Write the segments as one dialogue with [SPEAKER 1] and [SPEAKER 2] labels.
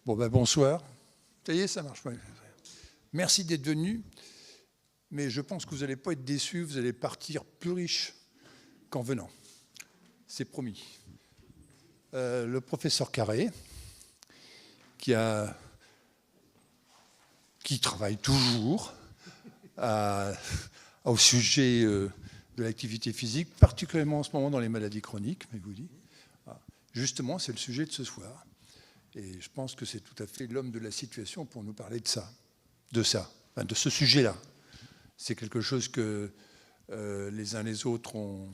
[SPEAKER 1] Bon, ben bonsoir. Ça y est, ça marche. Merci d'être venu, mais je pense que vous n'allez pas être déçus, vous allez partir plus riche qu'en venant. C'est promis. Le professeur Carré, qui travaille toujours au sujet de l'activité physique, particulièrement en ce moment dans les maladies chroniques, mais vous dites, justement, c'est le sujet de ce soir. Et je pense que c'est tout à fait l'homme de la situation pour nous parler de ça, de ce sujet-là. C'est quelque chose que les uns les autres ont,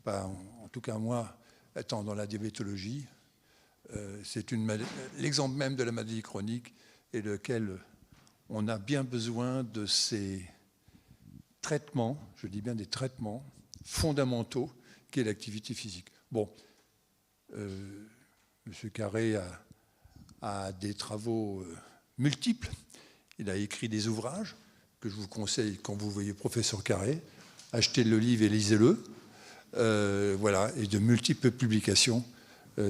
[SPEAKER 1] en tout cas moi, étant dans la diabétologie, c'est l'exemple même de la maladie chronique et lequel on a bien besoin de ces traitements, je dis bien des traitements fondamentaux, qu'est l'activité physique. Bon. M. Carré a des travaux multiples. Il a écrit des ouvrages que je vous conseille quand vous voyez professeur Carré. Achetez le livre et lisez-le. Voilà, et de multiples publications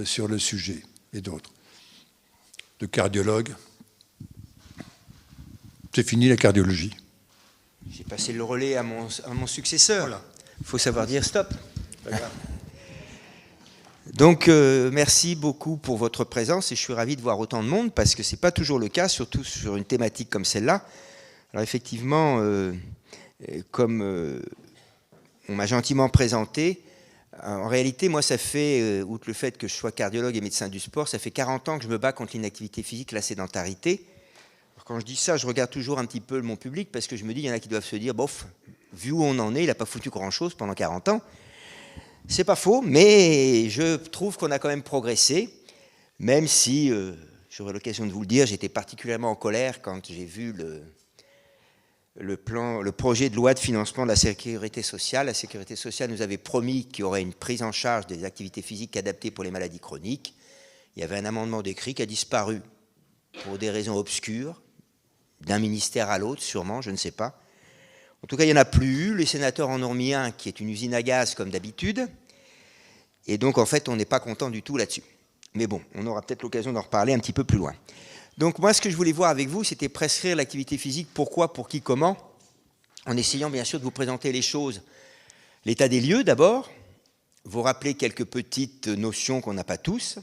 [SPEAKER 1] sur le sujet et d'autres. De cardiologue. C'est fini la cardiologie.
[SPEAKER 2] J'ai passé le relais à mon successeur. Voilà. Il faut savoir dire stop. Donc, merci beaucoup pour votre présence et je suis ravi de voir autant de monde parce que ce n'est pas toujours le cas, surtout sur une thématique comme celle-là. Alors effectivement, comme on m'a gentiment présenté, en réalité, moi, ça fait, outre le fait que je sois cardiologue et médecin du sport, ça fait 40 ans que je me bats contre l'inactivité physique, la sédentarité. Alors, quand je dis ça, je regarde toujours un petit peu mon public parce que je me dis, il y en a qui doivent se dire, bof, vu où on en est, il n'a pas foutu grand-chose pendant 40 ans. C'est pas faux, mais je trouve qu'on a quand même progressé, même si, j'aurai l'occasion de vous le dire, j'étais particulièrement en colère quand j'ai vu le projet de loi de financement de la sécurité sociale. La sécurité sociale nous avait promis qu'il y aurait une prise en charge des activités physiques adaptées pour les maladies chroniques. Il y avait un amendement décrit qui a disparu pour des raisons obscures, d'un ministère à l'autre, sûrement, je ne sais pas. En tout cas, il n'y en a plus eu. Les sénateurs en ont remis un qui est une usine à gaz comme d'habitude. Et donc, en fait, on n'est pas content du tout là-dessus. Mais bon, on aura peut-être l'occasion d'en reparler un petit peu plus loin. Donc, moi, ce que je voulais voir avec vous, c'était prescrire l'activité physique. Pourquoi, pour qui, comment, en essayant bien sûr de vous présenter les choses. L'état des lieux, d'abord. Vous rappeler quelques petites notions qu'on n'a pas tous.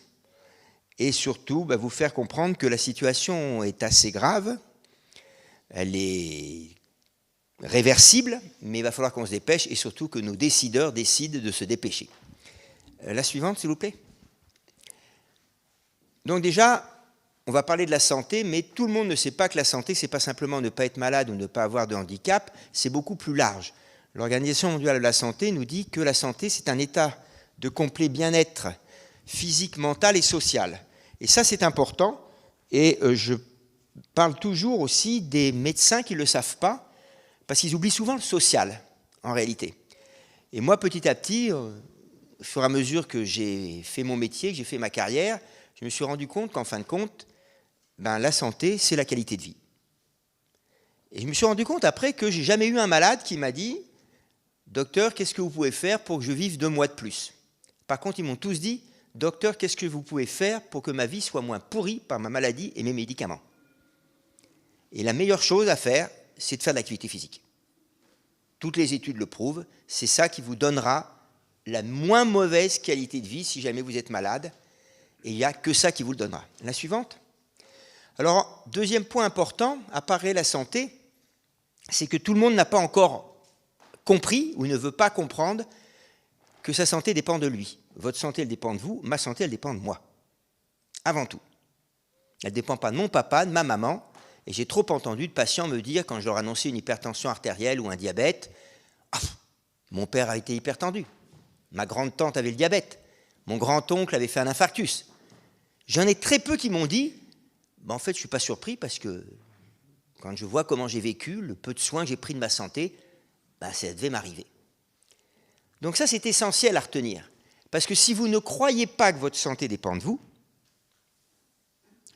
[SPEAKER 2] Et surtout, vous faire comprendre que la situation est assez grave. Elle est réversible, mais il va falloir qu'on se dépêche et surtout que nos décideurs décident de se dépêcher. La suivante, s'il vous plaît. Donc déjà, on va parler de la santé, mais tout le monde ne sait pas que la santé, ce n'est pas simplement ne pas être malade ou ne pas avoir de handicap, c'est beaucoup plus large. L'Organisation mondiale de la santé nous dit que la santé, c'est un état de complet bien-être physique, mental et social. Et ça, c'est important. Et je parle toujours aussi des médecins qui ne le savent pas, parce qu'ils oublient souvent le social, en réalité. Et moi, petit à petit, au fur et à mesure que j'ai fait mon métier, que j'ai fait ma carrière, je me suis rendu compte qu'en fin de compte, la santé, c'est la qualité de vie. Et je me suis rendu compte après que j'ai jamais eu un malade qui m'a dit « Docteur, qu'est-ce que vous pouvez faire pour que je vive 2 mois de plus ?» Par contre, ils m'ont tous dit « Docteur, qu'est-ce que vous pouvez faire pour que ma vie soit moins pourrie par ma maladie et mes médicaments ?» Et la meilleure chose à faire, c'est de faire de l'activité physique. Toutes les études le prouvent, c'est ça qui vous donnera la moins mauvaise qualité de vie si jamais vous êtes malade, et il n'y a que ça qui vous le donnera. La suivante. Alors, deuxième point important, à part la santé, c'est que tout le monde n'a pas encore compris ou ne veut pas comprendre que sa santé dépend de lui. Votre santé, elle dépend de vous, ma santé, elle dépend de moi. Avant tout. Elle ne dépend pas de mon papa, de ma maman. Et j'ai trop entendu de patients me dire, quand je leur annonçais une hypertension artérielle ou un diabète, « Ah, mon père a été hypertendu, ma grande-tante avait le diabète, mon grand-oncle avait fait un infarctus. » J'en ai très peu qui m'ont dit, en fait, je ne suis pas surpris parce que quand je vois comment j'ai vécu, le peu de soins que j'ai pris de ma santé, ça devait m'arriver. Donc ça, c'est essentiel à retenir. Parce que si vous ne croyez pas que votre santé dépend de vous,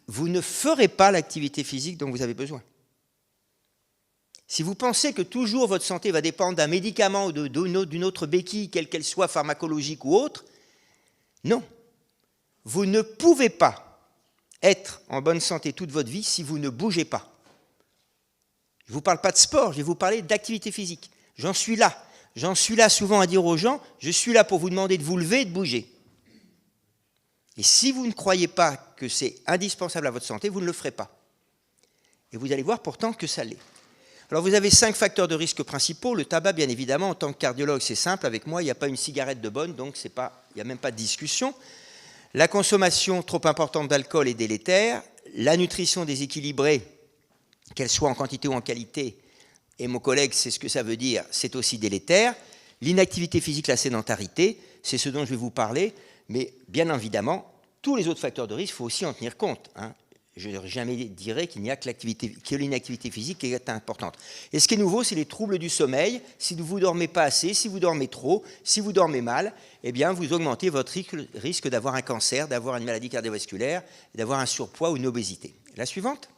[SPEAKER 2] vous ne ferez pas l'activité physique dont vous avez besoin. Si vous pensez que toujours votre santé va dépendre d'un médicament ou d'une autre béquille, quelle qu'elle soit, pharmacologique ou autre, non. Vous ne pouvez pas être en bonne santé toute votre vie si vous ne bougez pas. Je ne vous parle pas de sport, je vais vous parler d'activité physique. J'en suis là. J'en suis là souvent à dire aux gens, je suis là pour vous demander de vous lever et de bouger. Et si vous ne croyez pas que c'est indispensable à votre santé, vous ne le ferez pas. Et vous allez voir pourtant que ça l'est. Alors vous avez 5 facteurs de risque principaux. Le tabac, bien évidemment, en tant que cardiologue, c'est simple. Avec moi, il n'y a pas une cigarette de bonne, donc il n'y a même pas de discussion. La consommation trop importante d'alcool est délétère. La nutrition déséquilibrée, qu'elle soit en quantité ou en qualité, et mon collègue sait ce que ça veut dire, c'est aussi délétère. L'inactivité physique, la sédentarité, c'est ce dont je vais vous parler. Mais bien évidemment, tous les autres facteurs de risque, il faut aussi en tenir compte, hein. Je ne jamais dirais qu'il n'y a que l'inactivité physique qui est importante. Et ce qui est nouveau, c'est les troubles du sommeil. Si vous ne dormez pas assez, si vous dormez trop, si vous dormez mal, eh bien, vous augmentez votre risque d'avoir un cancer, d'avoir une maladie cardiovasculaire, d'avoir un surpoids ou une obésité. La suivante.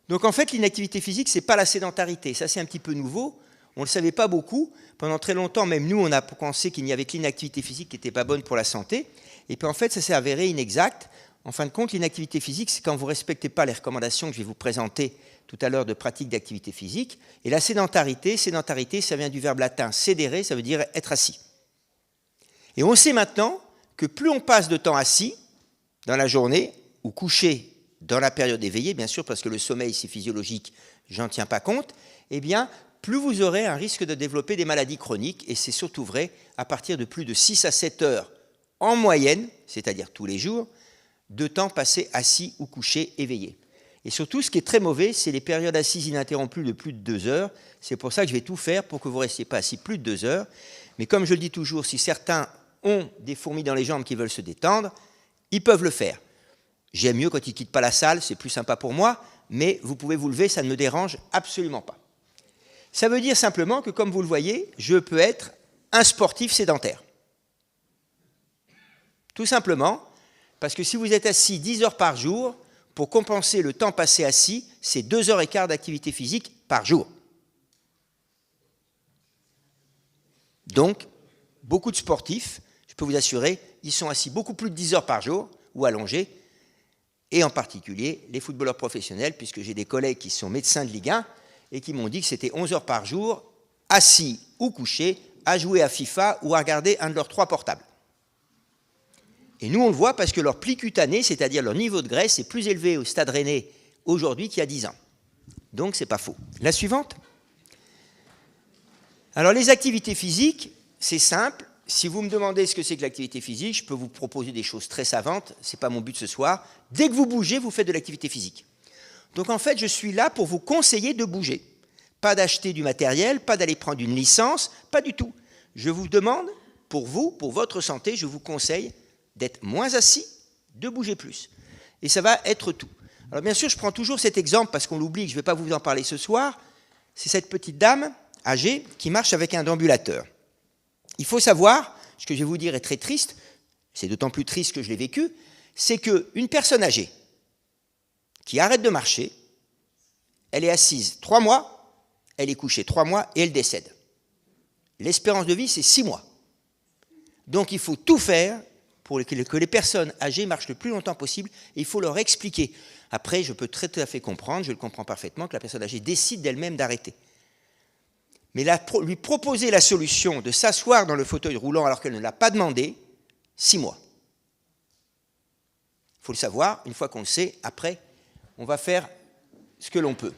[SPEAKER 2] Donc en fait, l'inactivité physique, ce n'est pas la sédentarité. Ça, c'est un petit peu nouveau. On ne le savait pas beaucoup. Pendant très longtemps, même nous, on a pensé qu'il n'y avait que l'inactivité physique qui n'était pas bonne pour la santé. Et puis en fait, ça s'est avéré inexact. En fin de compte, l'inactivité physique, c'est quand vous ne respectez pas les recommandations que je vais vous présenter tout à l'heure de pratique d'activité physique. Et la sédentarité, ça vient du verbe latin sédere, ça veut dire être assis. Et on sait maintenant que plus on passe de temps assis dans la journée, ou couché dans la période éveillée, bien sûr, parce que le sommeil, c'est physiologique, j'en tiens pas compte, eh bien, plus vous aurez un risque de développer des maladies chroniques, et c'est surtout vrai à partir de plus de 6 à 7 heures en moyenne, c'est-à-dire tous les jours, de temps passé assis ou couché, éveillé. Et surtout, ce qui est très mauvais, c'est les périodes assises ininterrompues de plus de 2 heures. C'est pour ça que je vais tout faire pour que vous ne restiez pas assis plus de 2 heures. Mais comme je le dis toujours, si certains ont des fourmis dans les jambes qui veulent se détendre, ils peuvent le faire. J'aime mieux quand ils ne quittent pas la salle, c'est plus sympa pour moi, mais vous pouvez vous lever, ça ne me dérange absolument pas. Ça veut dire simplement que, comme vous le voyez, je peux être un sportif sédentaire. Tout simplement, parce que si vous êtes assis 10 heures par jour, pour compenser le temps passé assis, c'est 2 heures et quart d'activité physique par jour. Donc, beaucoup de sportifs, je peux vous assurer, ils sont assis beaucoup plus de 10 heures par jour, ou allongés, et en particulier les footballeurs professionnels, puisque j'ai des collègues qui sont médecins de Ligue 1, et qui m'ont dit que c'était 11 heures par jour, assis ou couchés, à jouer à FIFA ou à regarder un de leurs 3 portables. Et nous, on le voit parce que leur pli cutané, c'est-à-dire leur niveau de graisse, est plus élevé au Stade Rennais aujourd'hui qu'il y a 10 ans. Donc, ce n'est pas faux. La suivante. Alors, les activités physiques, c'est simple. Si vous me demandez ce que c'est que l'activité physique, je peux vous proposer des choses très savantes. Ce n'est pas mon but ce soir. Dès que vous bougez, vous faites de l'activité physique. Donc, en fait, je suis là pour vous conseiller de bouger. Pas d'acheter du matériel, pas d'aller prendre une licence, pas du tout. Je vous demande, pour vous, pour votre santé, je vous conseille d'être moins assis, de bouger plus. Et ça va être tout. Alors bien sûr, je prends toujours cet exemple parce qu'on l'oublie, je ne vais pas vous en parler ce soir. C'est cette petite dame âgée qui marche avec un déambulateur. Il faut savoir, ce que je vais vous dire est très triste, c'est d'autant plus triste que je l'ai vécu, c'est qu'une personne âgée qui arrête de marcher, elle est assise 3 mois, elle est couchée 3 mois et elle décède. L'espérance de vie, c'est 6 mois. Donc il faut tout faire pour que les personnes âgées marchent le plus longtemps possible, et il faut leur expliquer. Après, je peux tout à fait comprendre, je le comprends parfaitement, que la personne âgée décide d'elle-même d'arrêter. Mais lui proposer la solution de s'asseoir dans le fauteuil roulant alors qu'elle ne l'a pas demandé, 6 mois. Il faut le savoir, une fois qu'on le sait, après, on va faire ce que l'on peut.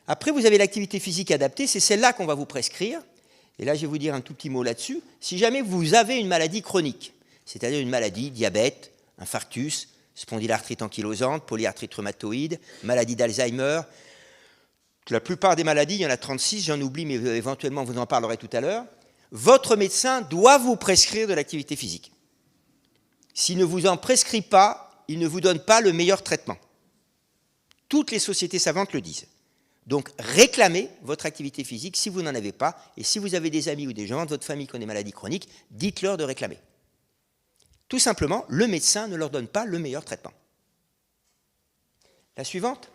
[SPEAKER 2] Après, vous avez l'activité physique adaptée, c'est celle-là qu'on va vous prescrire. Et là, je vais vous dire un tout petit mot là-dessus. Si jamais vous avez une maladie chronique, c'est-à-dire une maladie, diabète, infarctus, spondylarthrite ankylosante, polyarthrite rhumatoïde, maladie d'Alzheimer. La plupart des maladies, il y en a 36, j'en oublie, mais éventuellement vous en parlerez tout à l'heure. Votre médecin doit vous prescrire de l'activité physique. S'il ne vous en prescrit pas, il ne vous donne pas le meilleur traitement. Toutes les sociétés savantes le disent. Donc réclamez votre activité physique si vous n'en avez pas, et si vous avez des amis ou des gens de votre famille qui ont des maladies chroniques, dites-leur de réclamer. Tout simplement, le médecin ne leur donne pas le meilleur traitement. La suivante.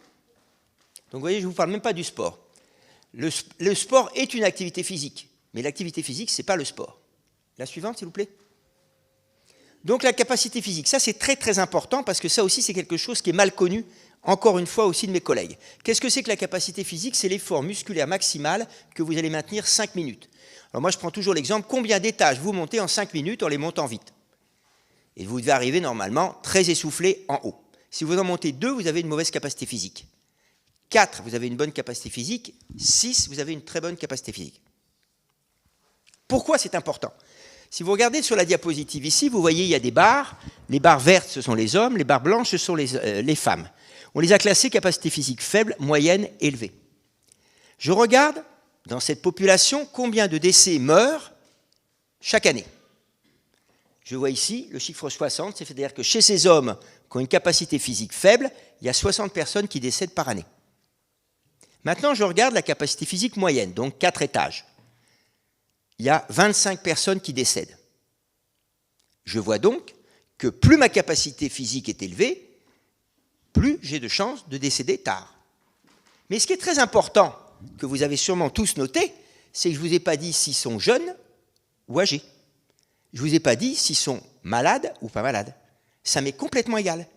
[SPEAKER 2] Donc vous voyez, je ne vous parle même pas du sport. Le sport est une activité physique, mais l'activité physique, ce n'est pas le sport. La suivante, s'il vous plaît. Donc la capacité physique, ça c'est très très important parce que ça aussi c'est quelque chose qui est mal connu, encore une fois aussi de mes collègues. Qu'est-ce que c'est que la capacité physique? C'est l'effort musculaire maximal que vous allez maintenir 5 minutes. Alors moi je prends toujours l'exemple, combien d'étages vous montez en 5 minutes en les montant vite? Et vous devez arriver normalement très essoufflé en haut. Si vous en montez 2, vous avez une mauvaise capacité physique. 4, vous avez une bonne capacité physique. 6, vous avez une très bonne capacité physique. Pourquoi c'est important? Si vous regardez sur la diapositive ici, vous voyez il y a des barres. Les barres vertes, ce sont les hommes. Les barres blanches, ce sont les femmes. On les a classées capacité physique faible, moyenne, élevée. Je regarde dans cette population combien de décès meurent chaque année. Je vois ici le chiffre 60, c'est-à-dire que chez ces hommes qui ont une capacité physique faible, il y a 60 personnes qui décèdent par année. Maintenant, je regarde la capacité physique moyenne, donc 4 étages. Il y a 25 personnes qui décèdent. Je vois donc que plus ma capacité physique est élevée, plus j'ai de chances de décéder tard. Mais ce qui est très important, que vous avez sûrement tous noté, c'est que je ne vous ai pas dit s'ils sont jeunes ou âgés. Je ne vous ai pas dit s'ils sont malades ou pas malades. Ça m'est complètement égal.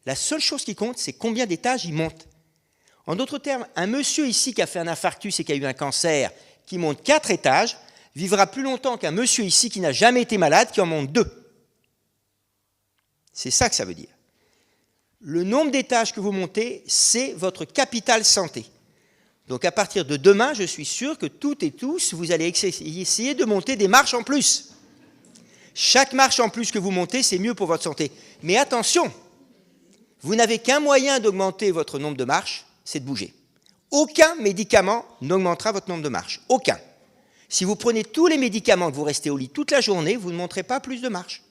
[SPEAKER 2] La seule chose qui compte, c'est combien d'étages ils montent. En d'autres termes, un monsieur ici qui a fait un infarctus et qui a eu un cancer, qui monte 4 étages, vivra plus longtemps qu'un monsieur ici qui n'a jamais été malade, qui en monte 2. C'est ça que ça veut dire. Le nombre d'étages que vous montez, c'est votre capital santé. Donc à partir de demain, je suis sûr que toutes et tous, vous allez essayer de monter des marches en plus. Chaque marche en plus que vous montez, c'est mieux pour votre santé. Mais attention, vous n'avez qu'un moyen d'augmenter votre nombre de marches, c'est de bouger. Aucun médicament n'augmentera votre nombre de marches. Aucun. Si vous prenez tous les médicaments que vous restez au lit toute la journée, vous ne monterez pas plus de marches.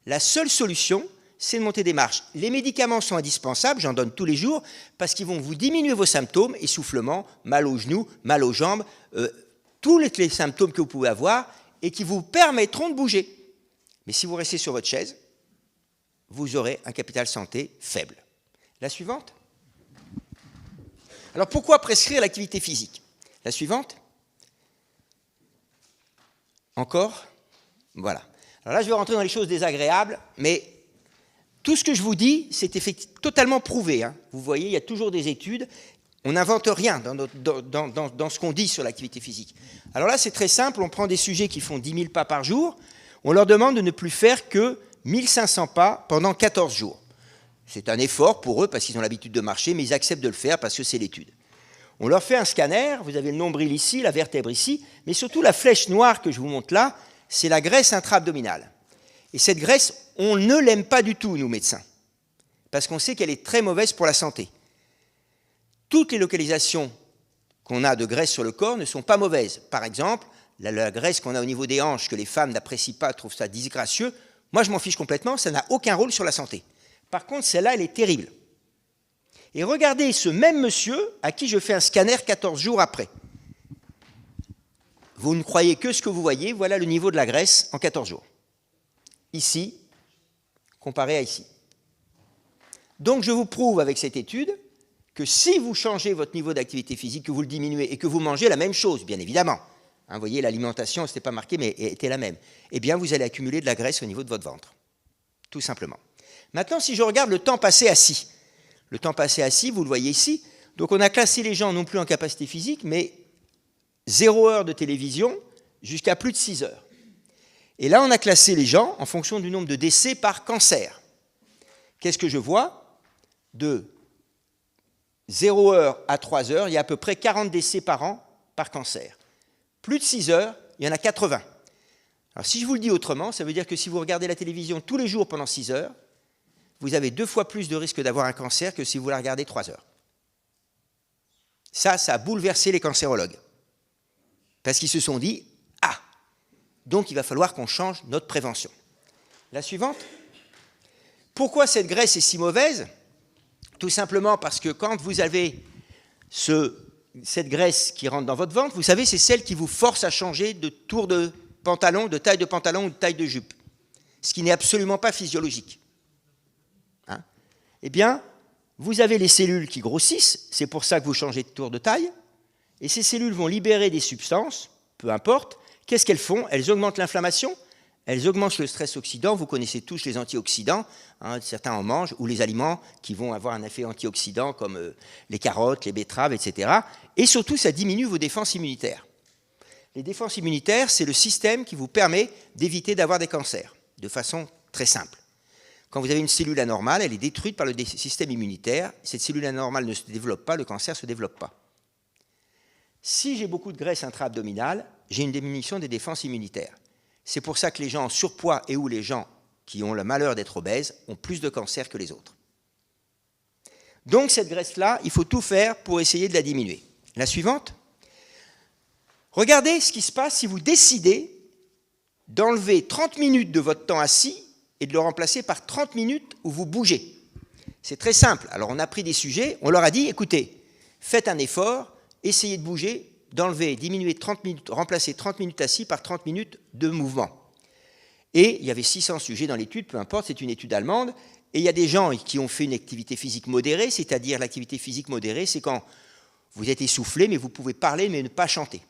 [SPEAKER 2] La seule solution, c'est de monter des marches. Les médicaments sont indispensables, j'en donne tous les jours, parce qu'ils vont vous diminuer vos symptômes, essoufflement, mal aux genoux, mal aux jambes, tous les symptômes que vous pouvez avoir, et qui vous permettront de bouger. Mais si vous restez sur votre chaise, vous aurez un capital santé faible. La suivante. Alors pourquoi prescrire l'activité physique? La suivante. Encore? Voilà. Alors là, je vais rentrer dans les choses désagréables, mais tout ce que je vous dis, c'est totalement prouvé. Hein. Vous voyez, il y a toujours des études. On n'invente rien dans ce qu'on dit sur l'activité physique. Alors là, c'est très simple. On prend des sujets qui font 10 000 pas par jour. On leur demande de ne plus faire que 1500 pas pendant 14 jours. C'est un effort pour eux parce qu'ils ont l'habitude de marcher, mais ils acceptent de le faire parce que c'est l'étude. On leur fait un scanner, vous avez le nombril ici, la vertèbre ici, mais surtout la flèche noire que je vous montre là, c'est la graisse intra-abdominale. Et cette graisse, on ne l'aime pas du tout, nous médecins, parce qu'on sait qu'elle est très mauvaise pour la santé. Toutes les localisations qu'on a de graisse sur le corps ne sont pas mauvaises. Par exemple, la graisse qu'on a au niveau des hanches, que les femmes n'apprécient pas, trouvent ça disgracieux, moi je m'en fiche complètement, ça n'a aucun rôle sur la santé. Par contre, celle-là, elle est terrible. Et regardez ce même monsieur à qui je fais un scanner 14 jours après. Vous ne croyez que ce que vous voyez, voilà le niveau de la graisse en 14 jours. Ici, comparé à ici. Donc je vous prouve avec cette étude que si vous changez votre niveau d'activité physique, que vous le diminuez et que vous mangez la même chose, bien évidemment, hein, vous voyez, l'alimentation, ce n'était pas marqué, mais était la même, eh bien vous allez accumuler de la graisse au niveau de votre ventre, tout simplement. Maintenant, si je regarde le temps passé assis, le temps passé assis, vous le voyez ici, donc on a classé les gens non plus en capacité physique, mais 0 heure de télévision jusqu'à plus de 6 heures. Et là, on a classé les gens en fonction du nombre de décès par cancer. Qu'est-ce que je vois? De 0 heure à 3 heures, il y a à peu près 40 décès par an par cancer. Plus de 6 heures, il y en a 80. Alors si je vous le dis autrement, ça veut dire que si vous regardez la télévision tous les jours pendant 6 heures, vous avez 2 fois plus de risque d'avoir un cancer que si vous la regardez 3 heures. Ça a bouleversé les cancérologues. Parce qu'ils se sont dit, ah, donc il va falloir qu'on change notre prévention. La suivante. Pourquoi cette graisse est si mauvaise? Tout simplement parce que quand vous avez cette graisse qui rentre dans votre ventre, vous savez, c'est celle qui vous force à changer de tour de pantalon, de taille de pantalon ou de taille de jupe. Ce qui n'est absolument pas physiologique. Hein? Eh bien, vous avez les cellules qui grossissent, c'est pour ça que vous changez de tour de taille, et ces cellules vont libérer des substances, peu importe. Qu'est-ce qu'elles font? Elles augmentent l'inflammation, elles augmentent le stress oxydant. Vous connaissez tous les antioxydants, hein, certains en mangent, ou les aliments qui vont avoir un effet antioxydant comme les carottes, les betteraves, etc. Et surtout, ça diminue vos défenses immunitaires. Les défenses immunitaires, c'est le système qui vous permet d'éviter d'avoir des cancers, de façon très simple. Quand vous avez une cellule anormale, elle est détruite par le système immunitaire. Cette cellule anormale ne se développe pas, le cancer ne se développe pas. Si j'ai beaucoup de graisse intra-abdominale, j'ai une diminution des défenses immunitaires. C'est pour ça que les gens en surpoids et ou les gens qui ont le malheur d'être obèses ont plus de cancer que les autres. Donc cette graisse-là, il faut tout faire pour essayer de la diminuer. La suivante. Regardez ce qui se passe si vous décidez d'enlever 30 minutes de votre temps assis et de le remplacer par 30 minutes où vous bougez. C'est très simple. Alors on a pris des sujets, on leur a dit, écoutez, faites un effort, essayez de bouger, d'enlever, diminuer 30 minutes, remplacer 30 minutes assis par 30 minutes de mouvement. Et il y avait 600 sujets dans l'étude, peu importe, c'est une étude allemande, et il y a des gens qui ont fait une activité physique modérée, c'est-à-dire l'activité physique modérée, c'est quand vous êtes essoufflé, mais vous pouvez parler, mais ne pas chanter.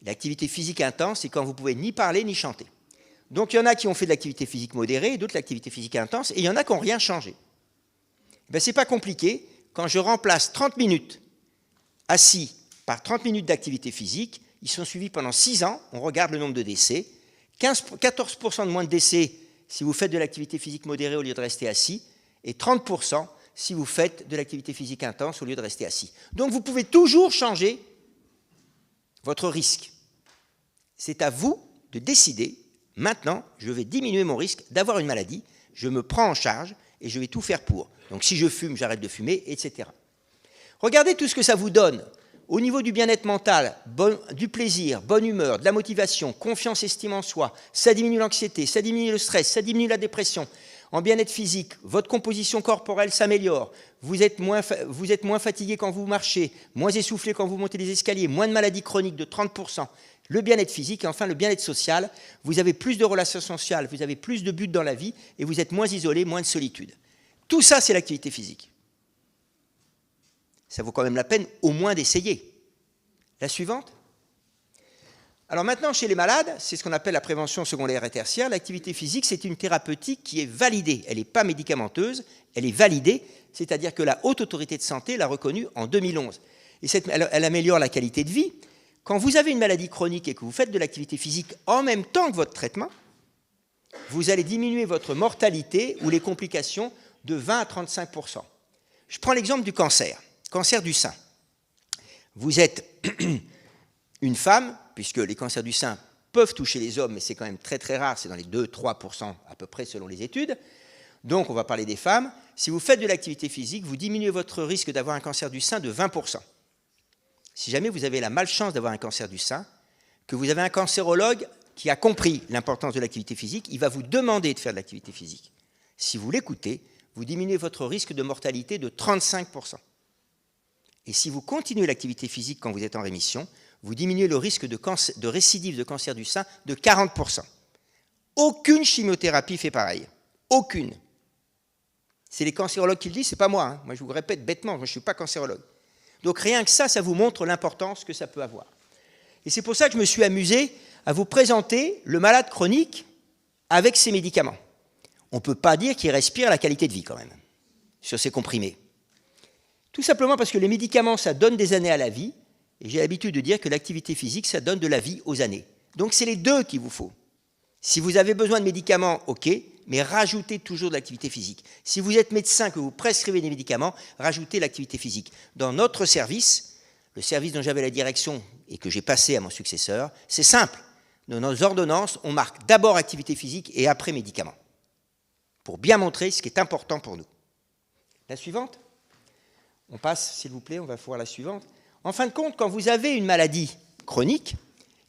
[SPEAKER 2] L'activité physique intense, c'est quand vous pouvez ni parler, ni chanter. Donc il y en a qui ont fait de l'activité physique modérée, d'autres l'activité physique intense, et il y en a qui n'ont rien changé. Ben, ce n'est pas compliqué. Quand je remplace 30 minutes assis par 30 minutes d'activité physique, ils sont suivis pendant 6 ans, on regarde le nombre de décès, 14% de moins de décès si vous faites de l'activité physique modérée au lieu de rester assis, et 30% si vous faites de l'activité physique intense au lieu de rester assis. Donc vous pouvez toujours changer votre risque. C'est à vous de décider, maintenant, je vais diminuer mon risque d'avoir une maladie, je me prends en charge et je vais tout faire pour. Donc si je fume, j'arrête de fumer, etc. Regardez tout ce que ça vous donne. Au niveau du bien-être mental, du plaisir, bonne humeur, de la motivation, confiance, estime en soi, ça diminue l'anxiété, ça diminue le stress, ça diminue la dépression. En bien-être physique, votre composition corporelle s'améliore, vous êtes moins fatigué quand vous marchez, moins essoufflé quand vous montez les escaliers, moins de maladies chroniques de 30%. Le bien-être physique et enfin le bien-être social, vous avez plus de relations sociales, vous avez plus de buts dans la vie et vous êtes moins isolé, moins de solitude. Tout ça, c'est l'activité physique. Ça vaut quand même la peine au moins d'essayer. La suivante. Alors maintenant, chez les malades, c'est ce qu'on appelle la prévention secondaire et tertiaire. L'activité physique, c'est une thérapeutique qui est validée. Elle n'est pas médicamenteuse, elle est validée, c'est-à-dire que la Haute Autorité de Santé l'a reconnue en 2011. Et elle améliore la qualité de vie. Quand vous avez une maladie chronique et que vous faites de l'activité physique en même temps que votre traitement, vous allez diminuer votre mortalité ou les complications de 20 à 35%. Je prends l'exemple du cancer du sein. Vous êtes une femme, puisque les cancers du sein peuvent toucher les hommes, mais c'est quand même très très rare, c'est dans les 2-3% à peu près selon les études. Donc on va parler des femmes. Si vous faites de l'activité physique, vous diminuez votre risque d'avoir un cancer du sein de 20%. Si jamais vous avez la malchance d'avoir un cancer du sein, que vous avez un cancérologue qui a compris l'importance de l'activité physique, il va vous demander de faire de l'activité physique. Si vous l'écoutez, vous diminuez votre risque de mortalité de 35%. Et si vous continuez l'activité physique quand vous êtes en rémission, vous diminuez le risque de récidive de cancer du sein de 40%. Aucune chimiothérapie fait pareil. Aucune. C'est les cancérologues qui le disent, c'est pas moi. Hein. Moi, je vous répète bêtement, moi, je ne suis pas cancérologue. Donc rien que ça vous montre l'importance que ça peut avoir. Et c'est pour ça que je me suis amusé à vous présenter le malade chronique avec ses médicaments. On ne peut pas dire qu'il respire la qualité de vie quand même, sur ces comprimés. Tout simplement parce que les médicaments, ça donne des années à la vie, et j'ai l'habitude de dire que l'activité physique, ça donne de la vie aux années. Donc c'est les deux qu'il vous faut. Si vous avez besoin de médicaments, ok, mais rajoutez toujours de l'activité physique. Si vous êtes médecin, que vous prescrivez des médicaments, rajoutez l'activité physique. Dans notre service, le service dont j'avais la direction et que j'ai passé à mon successeur, c'est simple. Dans nos ordonnances, on marque d'abord activité physique et après médicaments, pour bien montrer ce qui est important pour nous. La suivante. On passe, s'il vous plaît, on va voir la suivante. En fin de compte, quand vous avez une maladie chronique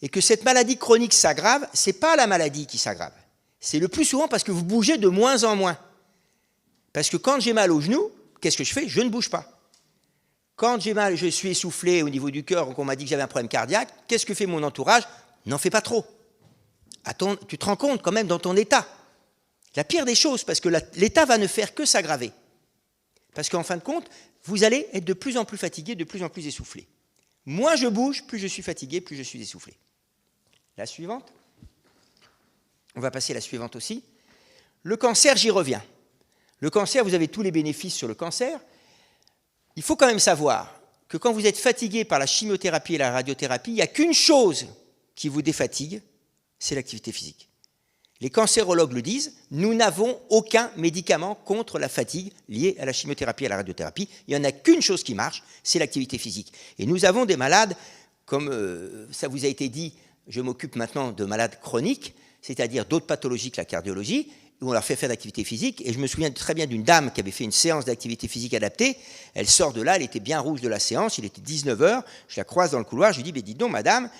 [SPEAKER 2] et que cette maladie chronique s'aggrave, ce n'est pas la maladie qui s'aggrave. C'est le plus souvent parce que vous bougez de moins en moins. Parce que quand j'ai mal au genou, qu'est-ce que je fais? Je ne bouge pas. Quand j'ai mal, je suis essoufflé au niveau du cœur, qu'on m'a dit que j'avais un problème cardiaque, qu'est-ce que fait mon entourage? N'en fais pas trop. Attends, tu te rends compte quand même dans ton état. La pire des choses, parce que l'état va ne faire que s'aggraver. Parce qu'en fin de compte, vous allez être de plus en plus fatigué, de plus en plus essoufflé. Moins je bouge, plus je suis fatigué, plus je suis essoufflé. La suivante. On va passer à la suivante aussi. Le cancer, j'y reviens. Le cancer, vous avez tous les bénéfices sur le cancer. Il faut quand même savoir que quand vous êtes fatigué par la chimiothérapie et la radiothérapie, il n'y a qu'une chose qui vous défatigue, c'est l'activité physique. Les cancérologues le disent, nous n'avons aucun médicament contre la fatigue liée à la chimiothérapie et à la radiothérapie. Il n'y en a qu'une chose qui marche, c'est l'activité physique. Et nous avons des malades, comme ça vous a été dit, je m'occupe maintenant de malades chroniques, c'est-à-dire d'autres pathologies que la cardiologie, où on leur fait faire d'activité physique. Et je me souviens très bien d'une dame qui avait fait une séance d'activité physique adaptée. Elle sort de là, elle était bien rouge de la séance, il était 19h, je la croise dans le couloir, je lui dis, mais dites donc madame,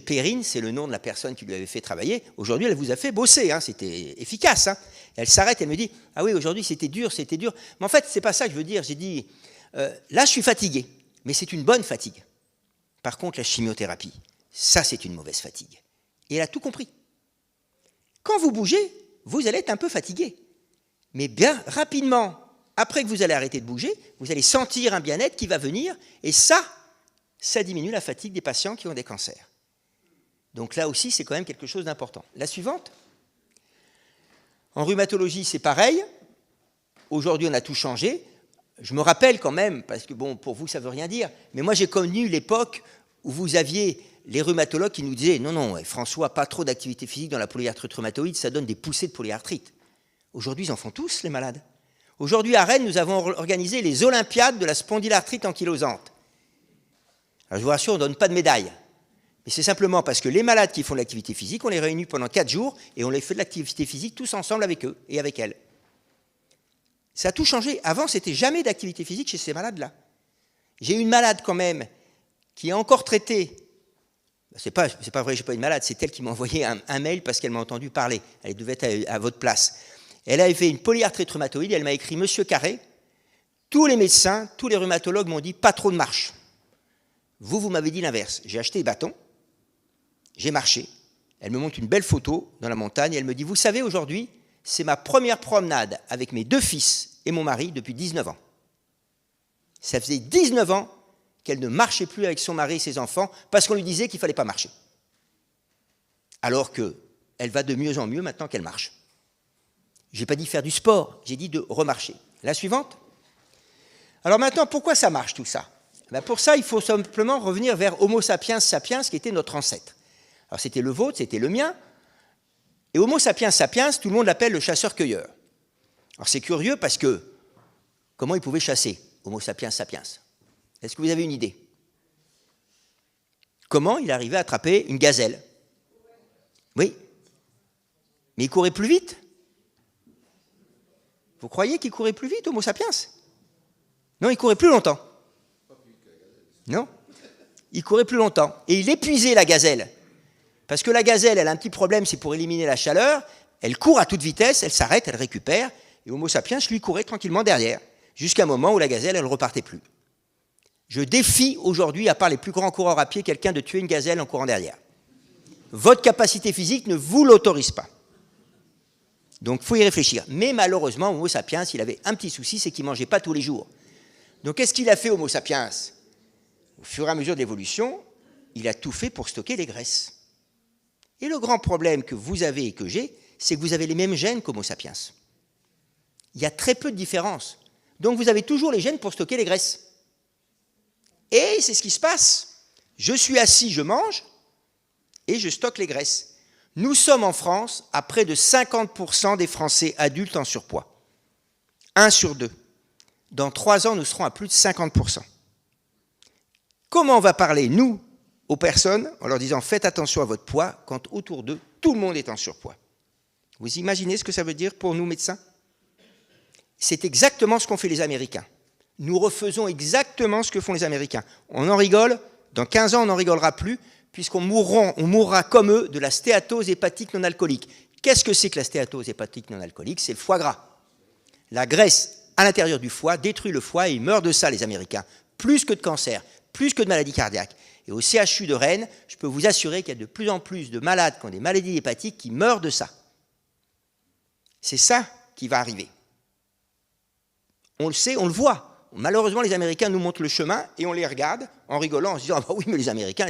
[SPEAKER 2] Perrine, c'est le nom de la personne qui lui avait fait travailler. Aujourd'hui, elle vous a fait bosser, hein, c'était efficace. Hein. Elle s'arrête, elle me dit, ah oui, aujourd'hui, c'était dur. Mais en fait, c'est pas ça que je veux dire. J'ai dit, là, je suis fatigué, mais c'est une bonne fatigue. Par contre, la chimiothérapie, ça, c'est une mauvaise fatigue. Et elle a tout compris. Quand vous bougez, vous allez être un peu fatigué. Mais bien rapidement, après que vous allez arrêter de bouger, vous allez sentir un bien-être qui va venir, et ça diminue la fatigue des patients qui ont des cancers. Donc là aussi, c'est quand même quelque chose d'important. La suivante. En rhumatologie, c'est pareil. Aujourd'hui, on a tout changé. Je me rappelle quand même, parce que bon, pour vous, ça ne veut rien dire, mais moi, j'ai connu l'époque où vous aviez les rhumatologues qui nous disaient « Non, non, François, pas trop d'activité physique dans la polyarthrite rhumatoïde, ça donne des poussées de polyarthrite. » Aujourd'hui, ils en font tous, les malades. Aujourd'hui, à Rennes, nous avons organisé les Olympiades de la spondylarthrite ankylosante. Alors, je vous rassure, on ne donne pas de médaille. Mais c'est simplement parce que les malades qui font de l'activité physique, on les réunit pendant 4 jours et on les fait de l'activité physique tous ensemble avec eux et avec elles. Ça a tout changé. Avant, c'était jamais d'activité physique chez ces malades-là. J'ai une malade quand même qui est encore traitée. C'est pas vrai, j'ai pas une malade, c'est elle qui m'a envoyé un mail parce qu'elle m'a entendu parler. Elle devait être à votre place. Elle avait fait une polyarthrite rhumatoïde, elle m'a écrit « Monsieur Carré, tous les médecins, tous les rhumatologues m'ont dit pas trop de marche. Vous m'avez dit l'inverse. J'ai acheté des bâtons, j'ai marché. Elle me montre une belle photo dans la montagne et elle me dit « Vous savez, aujourd'hui, c'est ma première promenade avec mes 2 fils et mon mari depuis 19 ans. Ça faisait 19 ans qu'elle ne marchait plus avec son mari et ses enfants parce qu'on lui disait qu'il ne fallait pas marcher. Alors qu'elle va de mieux en mieux maintenant qu'elle marche. Je n'ai pas dit faire du sport, j'ai dit de remarcher. La suivante. Alors maintenant, pourquoi ça marche tout ça? Ben pour ça, il faut simplement revenir vers Homo sapiens sapiens, qui était notre ancêtre. Alors c'était le vôtre, c'était le mien. Et Homo sapiens sapiens, tout le monde l'appelle le chasseur-cueilleur. Alors c'est curieux parce que, comment il pouvait chasser, Homo sapiens sapiens? Est-ce que vous avez une idée? Comment il arrivait à attraper une gazelle? Oui. Mais il courait plus vite. Vous croyez qu'il courait plus vite, Homo sapiens? Non, il courait plus longtemps. Non, il courait plus longtemps. Et il épuisait la gazelle. Parce que la gazelle, elle a un petit problème, c'est pour éliminer la chaleur. Elle court à toute vitesse, elle s'arrête, elle récupère. Et Homo sapiens, lui, courait tranquillement derrière. Jusqu'à un moment où la gazelle, elle ne repartait plus. Je défie aujourd'hui, à part les plus grands coureurs à pied, quelqu'un de tuer une gazelle en courant derrière. Votre capacité physique ne vous l'autorise pas. Donc, il faut y réfléchir. Mais malheureusement, Homo sapiens, il avait un petit souci, c'est qu'il ne mangeait pas tous les jours. Donc, qu'est-ce qu'il a fait, Homo sapiens? Au fur et à mesure de l'évolution, il a tout fait pour stocker les graisses. Et le grand problème que vous avez et que j'ai, c'est que vous avez les mêmes gènes qu'Homo sapiens. Il y a très peu de différence. Donc, vous avez toujours les gènes pour stocker les graisses. Et c'est ce qui se passe. Je suis assis, je mange, et je stocke les graisses. Nous sommes en France à près de 50% des Français adultes en surpoids. 1 sur 2. Dans 3 ans, nous serons à plus de 50%. Comment on va parler, nous, aux personnes, en leur disant « Faites attention à votre poids » quand autour d'eux, tout le monde est en surpoids? Vous imaginez ce que ça veut dire pour nous, médecins? C'est exactement ce qu'ont fait les Américains. Nous refaisons exactement ce que font les Américains. On en rigole, dans 15 ans, on n'en rigolera plus, puisqu'on mourra comme eux de la stéatose hépatique non alcoolique. Qu'est-ce que c'est que la stéatose hépatique non alcoolique? C'est le foie gras. La graisse à l'intérieur du foie détruit le foie et ils meurent de ça, les Américains. Plus que de cancer, plus que de maladies cardiaques. Et au CHU de Rennes, je peux vous assurer qu'il y a de plus en plus de malades qui ont des maladies hépatiques qui meurent de ça. C'est ça qui va arriver. On le sait, on le voit. Malheureusement, les Américains nous montrent le chemin et on les regarde en rigolant, en se disant « Ah bah oui, mais les Américains,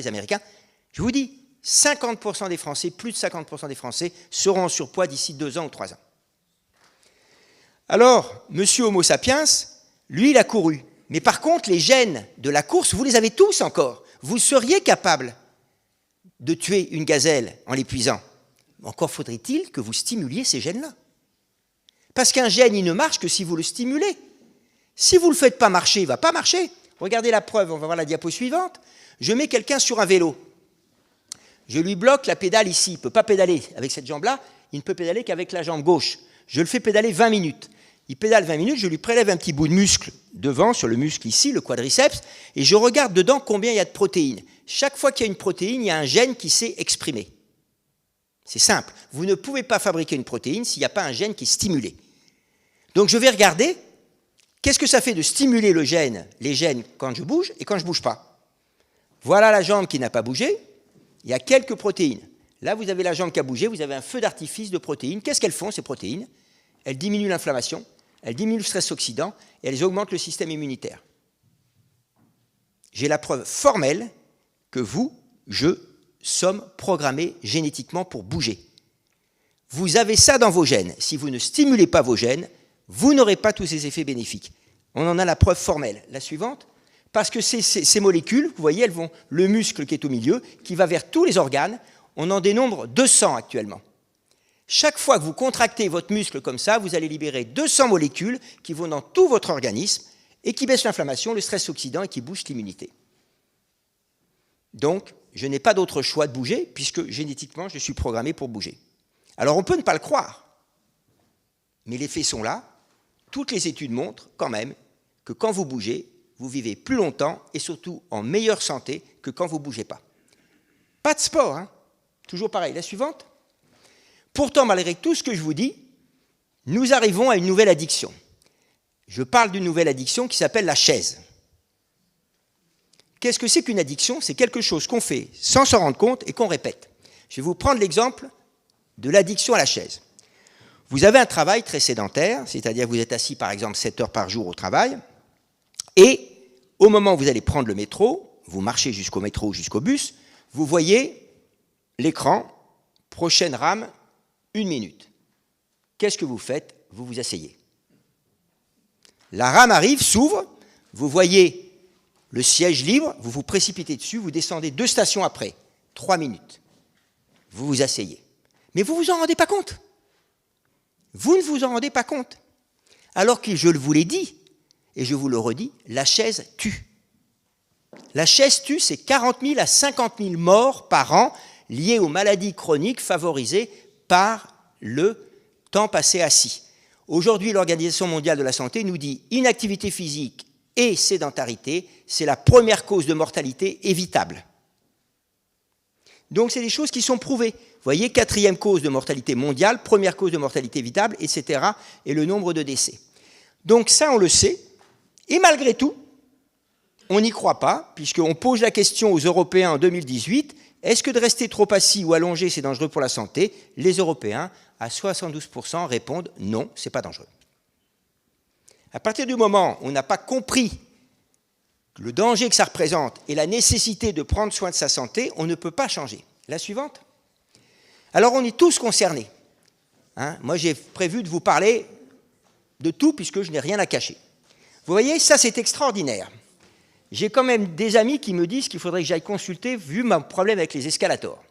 [SPEAKER 2] je vous dis, 50% des Français, plus de 50% des Français, seront en surpoids d'ici 2 ans ou 3 ans. Alors, monsieur Homo sapiens, lui, il a couru. Mais par contre, les gènes de la course, vous les avez tous encore. Vous seriez capable de tuer une gazelle en l'épuisant. Encore faudrait-il que vous stimuliez ces gènes-là. Parce qu'un gène, il ne marche que si vous le stimulez. Si vous ne le faites pas marcher, il ne va pas marcher. Regardez la preuve, on va voir la diapo suivante. Je mets quelqu'un sur un vélo. Je lui bloque la pédale ici. Il ne peut pas pédaler avec cette jambe-là. Il ne peut pédaler qu'avec la jambe gauche. Je le fais pédaler 20 minutes. Il pédale 20 minutes, je lui prélève un petit bout de muscle devant, sur le muscle ici, le quadriceps, et je regarde dedans combien il y a de protéines. Chaque fois qu'il y a une protéine, il y a un gène qui s'est exprimé. C'est simple. Vous ne pouvez pas fabriquer une protéine s'il n'y a pas un gène qui est stimulé. Donc je vais regarder qu'est-ce que ça fait de stimuler les gènes quand je bouge et quand je ne bouge pas. Voilà la jambe qui n'a pas bougé. Il y a quelques protéines. Là, vous avez la jambe qui a bougé, vous avez un feu d'artifice de protéines. Qu'est-ce qu'elles font, ces protéines? Elles diminuent l'inflammation, elles diminuent le stress oxydant et elles augmentent le système immunitaire. J'ai la preuve formelle que je sommes programmés génétiquement pour bouger. Vous avez ça dans vos gènes. Si vous ne stimulez pas vos gènes, vous n'aurez pas tous ces effets bénéfiques. On en a la preuve formelle. La suivante, parce que ces molécules, vous voyez, elles vont, le muscle qui est au milieu, qui va vers tous les organes, on en dénombre 200 actuellement. Chaque fois que vous contractez votre muscle comme ça, vous allez libérer 200 molécules qui vont dans tout votre organisme et qui baissent l'inflammation, le stress oxydant et qui boostent l'immunité. Donc, je n'ai pas d'autre choix de bouger puisque génétiquement, je suis programmé pour bouger. Alors, on peut ne pas le croire, mais les faits sont là. Toutes les études montrent quand même que quand vous bougez, vous vivez plus longtemps et surtout en meilleure santé que quand vous ne bougez pas. Pas de sport, hein. Toujours pareil. La suivante. Pourtant, malgré tout ce que je vous dis, nous arrivons à une nouvelle addiction. Je parle d'une nouvelle addiction qui s'appelle la chaise. Qu'est-ce que c'est qu'une addiction? C'est quelque chose qu'on fait sans s'en rendre compte et qu'on répète. Je vais vous prendre l'exemple de l'addiction à la chaise. Vous avez un travail très sédentaire, c'est-à-dire que vous êtes assis par exemple 7 heures par jour au travail, et au moment où vous allez prendre le métro, vous marchez jusqu'au métro ou jusqu'au bus, vous voyez l'écran, prochaine rame, 1 minute. Qu'est-ce que vous faites? Vous vous asseyez. La rame arrive, s'ouvre, vous voyez le siège libre, vous vous précipitez dessus, vous descendez 2 stations après, 3 minutes. Vous vous asseyez. Mais vous ne vous en rendez pas compte. Vous ne vous en rendez pas compte. Alors que je vous l'ai dit, et je vous le redis, la chaise tue. La chaise tue, c'est 40 000 à 50 000 morts par an liées aux maladies chroniques favorisées par le temps passé assis. Aujourd'hui, l'Organisation mondiale de la santé nous dit inactivité physique et sédentarité, c'est la première cause de mortalité évitable. Donc, c'est des choses qui sont prouvées. Vous voyez, 4e cause de mortalité mondiale, 1re cause de mortalité évitable, etc. et le nombre de décès. Donc ça, on le sait. Et malgré tout, on n'y croit pas, puisqu'on pose la question aux Européens en 2018, est-ce que de rester trop assis ou allongé, c'est dangereux pour la santé? Les Européens, à 72%, répondent non, ce n'est pas dangereux. À partir du moment où on n'a pas compris le danger que ça représente et la nécessité de prendre soin de sa santé, on ne peut pas changer. La suivante. Alors, on est tous concernés. Hein? Moi, j'ai prévu de vous parler de tout, puisque je n'ai rien à cacher. Vous voyez, ça, c'est extraordinaire. J'ai quand même des amis qui me disent qu'il faudrait que j'aille consulter, vu mon problème avec les escalators.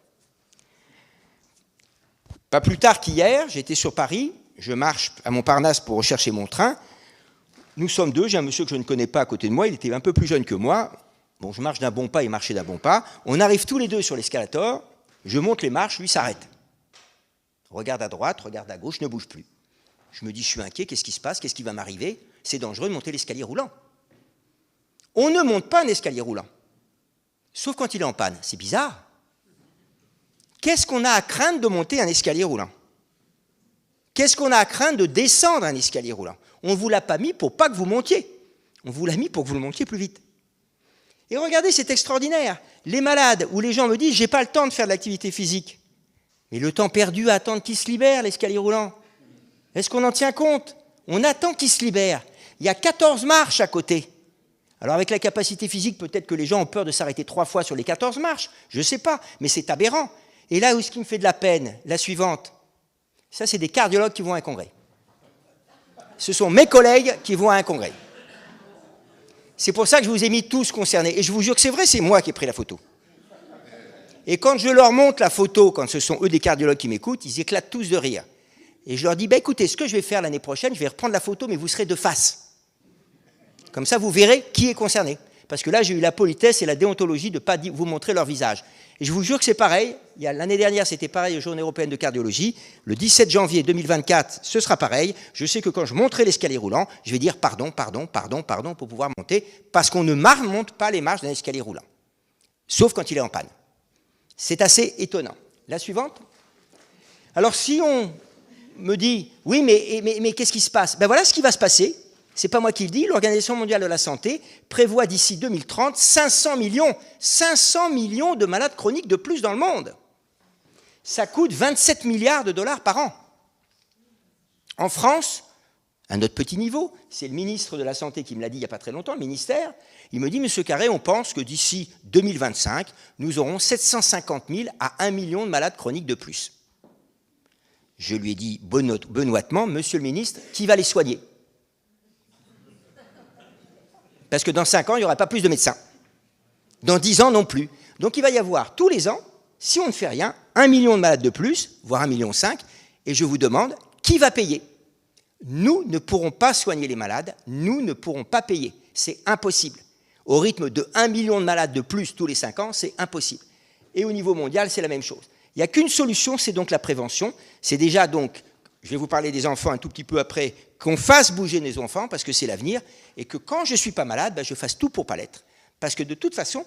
[SPEAKER 2] Pas plus tard qu'hier, j'étais sur Paris, je marche à Montparnasse pour rechercher mon train. Nous sommes 2, j'ai un monsieur que je ne connais pas à côté de moi, il était un peu plus jeune que moi. Bon, je marche d'un bon pas, il marchait d'un bon pas. On arrive tous les 2 sur l'escalator, je monte les marches, lui s'arrête. Regarde à droite, regarde à gauche, ne bouge plus. Je me dis, je suis inquiet, qu'est-ce qui se passe? Qu'est-ce qui va m'arriver? C'est dangereux de monter l'escalier roulant. On ne monte pas un escalier roulant, sauf quand il est en panne. C'est bizarre. Qu'est-ce qu'on a à craindre de monter un escalier roulant? Qu'est-ce qu'on a à craindre de descendre un escalier roulant? On ne vous l'a pas mis pour pas que vous montiez. On vous l'a mis pour que vous le montiez plus vite. Et regardez, c'est extraordinaire. Les malades ou les gens me disent, j'ai pas le temps de faire de l'activité physique. Mais le temps perdu à attendre qu'il se libère, l'escalier roulant. Est-ce qu'on en tient compte? On attend qu'il se libère. Il y a 14 marches à côté. Alors avec la capacité physique, peut-être que les gens ont peur de s'arrêter 3 fois sur les 14 marches, je ne sais pas, mais c'est aberrant. Et là où ce qui me fait de la peine, la suivante, ça c'est des cardiologues qui vont à un congrès. Ce sont mes collègues qui vont à un congrès. C'est pour ça que je vous ai mis tous concernés. Et je vous jure que c'est vrai, c'est moi qui ai pris la photo. Et quand je leur montre la photo, quand ce sont eux des cardiologues qui m'écoutent, ils éclatent tous de rire. Et je leur dis, écoutez, ce que je vais faire l'année prochaine, je vais reprendre la photo, mais vous serez de face. Comme ça, vous verrez qui est concerné. Parce que là, j'ai eu la politesse et la déontologie de ne pas vous montrer leur visage. Et je vous jure que c'est pareil. L'année dernière, c'était pareil aux Journées européennes de cardiologie. Le 17 janvier 2024, ce sera pareil. Je sais que quand je monterai l'escalier roulant, je vais dire pardon, pardon, pardon, pardon pour pouvoir monter, parce qu'on ne monte pas les marches d'un escalier roulant. Sauf quand il est en panne. C'est assez étonnant. La suivante. Alors, si on me dit, oui, mais qu'est-ce qui se passe? Ben voilà ce qui va se passer. C'est pas moi qui le dis, l'Organisation mondiale de la santé prévoit d'ici 2030 500 millions de malades chroniques de plus dans le monde. Ça coûte 27 milliards de dollars par an. En France, à notre petit niveau, c'est le ministre de la Santé qui me l'a dit il n'y a pas très longtemps, le ministère, il me dit, Monsieur Carré, on pense que d'ici 2025, nous aurons 750 000 à 1 million de malades chroniques de plus. Je lui ai dit benoîtement, Monsieur le ministre, qui va les soigner? Parce que dans 5 ans, il n'y aura pas plus de médecins. Dans 10 ans, non plus. Donc il va y avoir tous les ans, si on ne fait rien, 1 million de malades de plus, voire 1,5 million, et je vous demande, qui va payer? Nous ne pourrons pas soigner les malades, nous ne pourrons pas payer. C'est impossible. Au rythme de 1 million de malades de plus tous les 5 ans, c'est impossible. Et au niveau mondial, c'est la même chose. Il n'y a qu'une solution, c'est donc la prévention. C'est déjà donc, je vais vous parler des enfants un tout petit peu après, qu'on fasse bouger les enfants, parce que c'est l'avenir, et que quand je ne suis pas malade, je fasse tout pour ne pas l'être. Parce que de toute façon,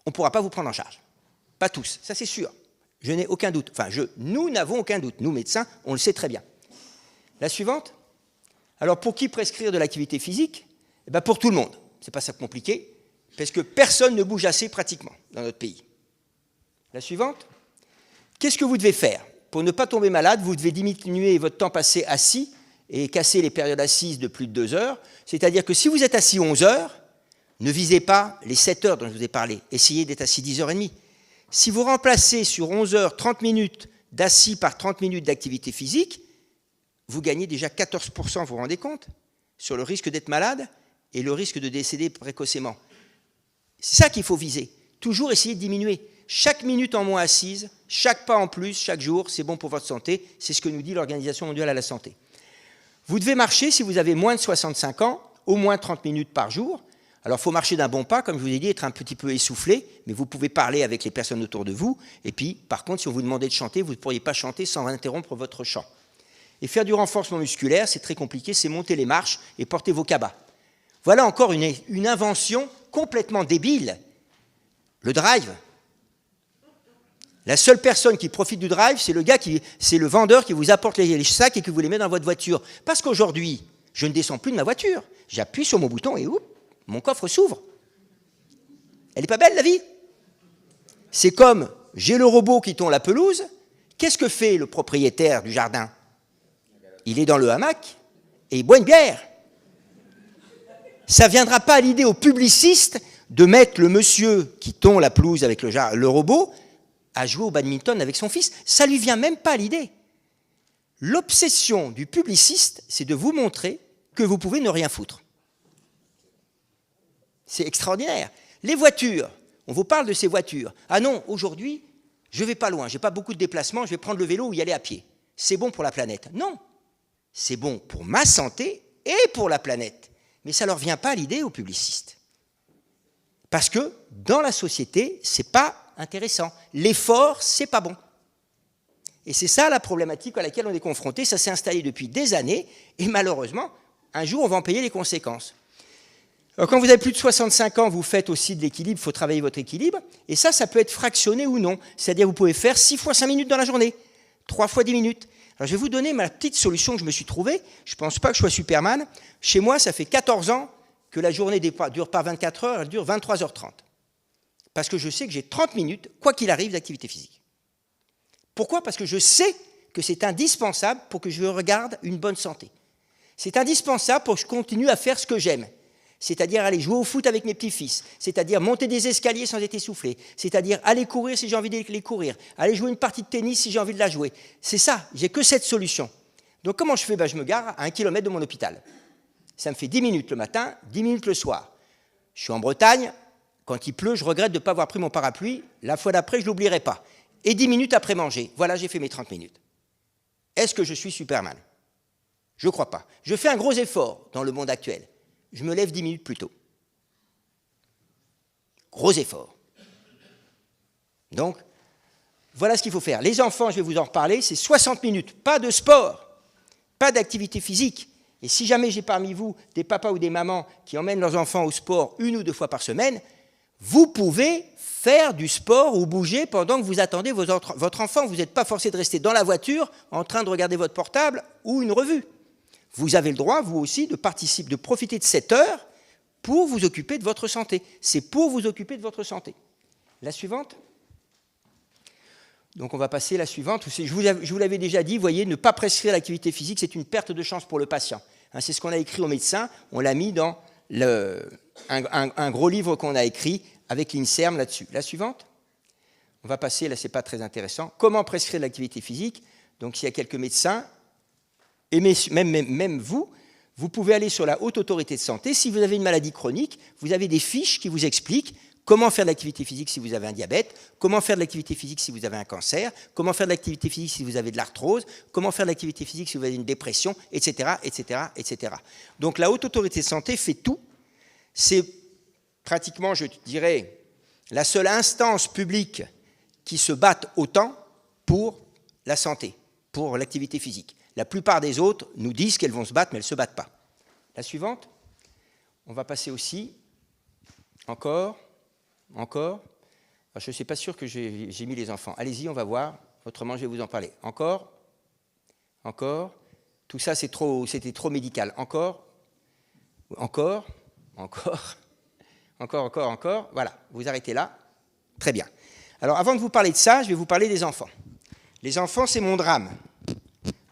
[SPEAKER 2] on ne pourra pas vous prendre en charge. Pas tous, ça c'est sûr. Je n'ai aucun doute. Enfin, nous n'avons aucun doute. Nous, médecins, on le sait très bien. La suivante. Alors, pour qui prescrire de l'activité physique? Pour tout le monde. Ce n'est pas ça compliqué, parce que personne ne bouge assez pratiquement dans notre pays. La suivante. Qu'est-ce que vous devez faire? Pour ne pas tomber malade, vous devez diminuer votre temps passé assis et casser les périodes assises de plus de 2 heures. C'est-à-dire que si vous êtes assis 11 heures, ne visez pas les 7 heures dont je vous ai parlé. Essayez d'être assis 10h30. Si vous remplacez sur 11 heures 30 minutes d'assis par 30 minutes d'activité physique, vous gagnez déjà 14%, vous vous rendez compte, sur le risque d'être malade et le risque de décéder précocement. C'est ça qu'il faut viser. Toujours essayer de diminuer. Chaque minute en moins assise, chaque pas en plus, chaque jour, c'est bon pour votre santé. C'est ce que nous dit l'Organisation mondiale de la santé. Vous devez marcher, si vous avez moins de 65 ans, au moins 30 minutes par jour. Alors, il faut marcher d'un bon pas, comme je vous ai dit, être un petit peu essoufflé, mais vous pouvez parler avec les personnes autour de vous. Et puis, par contre, si on vous demandait de chanter, vous ne pourriez pas chanter sans interrompre votre chant. Et faire du renforcement musculaire, c'est très compliqué, c'est monter les marches et porter vos cabas. Voilà encore une invention complètement débile. Le drive. La seule personne qui profite du drive, c'est le vendeur qui vous apporte les sacs et qui vous les met dans votre voiture. Parce qu'aujourd'hui, je ne descends plus de ma voiture. J'appuie sur mon bouton et mon coffre s'ouvre. Elle n'est pas belle, la vie? C'est comme, j'ai le robot qui tond la pelouse. Qu'est-ce que fait le propriétaire du jardin? Il est dans le hamac et il boit une bière. Ça ne viendra pas à l'idée aux publicistes de mettre le monsieur qui tond la pelouse avec le robot à jouer au badminton avec son fils. Ça ne lui vient même pas à l'idée. L'obsession du publiciste, c'est de vous montrer que vous pouvez ne rien foutre. C'est extraordinaire. Les voitures, on vous parle de ces voitures. Ah non, aujourd'hui, je ne vais pas loin, je n'ai pas beaucoup de déplacements, je vais prendre le vélo ou y aller à pied. C'est bon pour la planète. Non, c'est bon pour ma santé et pour la planète. Mais ça ne leur vient pas à l'idée aux publicistes. Parce que dans la société, ce n'est pas intéressant. L'effort, c'est pas bon. Et c'est ça la problématique à laquelle on est confronté. Ça s'est installé depuis des années et malheureusement, un jour, on va en payer les conséquences. Alors, quand vous avez plus de 65 ans, vous faites aussi de l'équilibre, il faut travailler votre équilibre. Et ça peut être fractionné ou non. C'est-à-dire vous pouvez faire 6 fois 5 minutes dans la journée, 3 fois 10 minutes. Alors, je vais vous donner ma petite solution que je me suis trouvée. Je ne pense pas que je sois Superman. Chez moi, ça fait 14 ans que la journée ne dure pas 24 heures, elle dure 23h30. Parce que je sais que j'ai 30 minutes, quoi qu'il arrive, d'activité physique. Pourquoi? Parce que je sais que c'est indispensable pour que je regarde une bonne santé. C'est indispensable pour que je continue à faire ce que j'aime. c'est-à-dire aller jouer au foot avec mes petits-fils, c'est-à-dire monter des escaliers sans être essoufflé, c'est-à-dire aller courir si j'ai envie d'aller courir, aller jouer une partie de tennis si j'ai envie de la jouer. C'est ça, j'ai que cette solution. Donc comment je fais? Je me gare à 1 kilomètre de mon hôpital. Ça me fait 10 minutes le matin, 10 minutes le soir. Je suis en Bretagne, quand il pleut, je regrette de ne pas avoir pris mon parapluie, la fois d'après, je ne l'oublierai pas. Et 10 minutes après manger, voilà, j'ai fait mes 30 minutes. Est-ce que je suis Superman? Je ne crois pas. Je fais un gros effort dans le monde actuel. Je me lève 10 minutes plus tôt. Gros effort. Donc, voilà ce qu'il faut faire. Les enfants, je vais vous en reparler, c'est 60 minutes. Pas de sport, pas d'activité physique. Et si jamais j'ai parmi vous des papas ou des mamans qui emmènent leurs enfants au sport 1 ou 2 fois par semaine, vous pouvez faire du sport ou bouger pendant que vous attendez votre enfant. Vous n'êtes pas forcé de rester dans la voiture en train de regarder votre portable ou une revue. Vous avez le droit, vous aussi, de profiter de cette heure pour vous occuper de votre santé. C'est pour vous occuper de votre santé. La suivante. Donc on va passer à la suivante. Je vous l'avais déjà dit, vous voyez, ne pas prescrire l'activité physique, c'est une perte de chance pour le patient. C'est ce qu'on a écrit aux médecins, on l'a mis dans un gros livre qu'on a écrit avec l'INSERM là-dessus. La suivante. On va passer, là c'est pas très intéressant. Comment prescrire l'activité physique? Donc s'il y a quelques médecins, et même vous, vous pouvez aller sur la Haute Autorité de Santé. Si vous avez une maladie chronique, vous avez des fiches qui vous expliquent comment faire de l'activité physique si vous avez un diabète, comment faire de l'activité physique si vous avez un cancer, comment faire de l'activité physique si vous avez de l'arthrose, comment faire de l'activité physique si vous avez une dépression, etc., etc., etc. Donc la Haute Autorité de Santé fait tout. C'est pratiquement, je dirais, la seule instance publique qui se batte autant pour la santé, pour l'activité physique. La plupart des autres nous disent qu'elles vont se battre, mais elles ne se battent pas. La suivante. On va passer aussi. Encore. Alors, je ne suis pas sûr que j'ai mis les enfants. Allez-y, on va voir. Autrement, je vais vous en parler. Encore. Tout ça, c'était trop médical. Encore. Voilà, vous arrêtez là. Très bien. Alors, avant de vous parler de ça, je vais vous parler des enfants. Les enfants, c'est mon drame.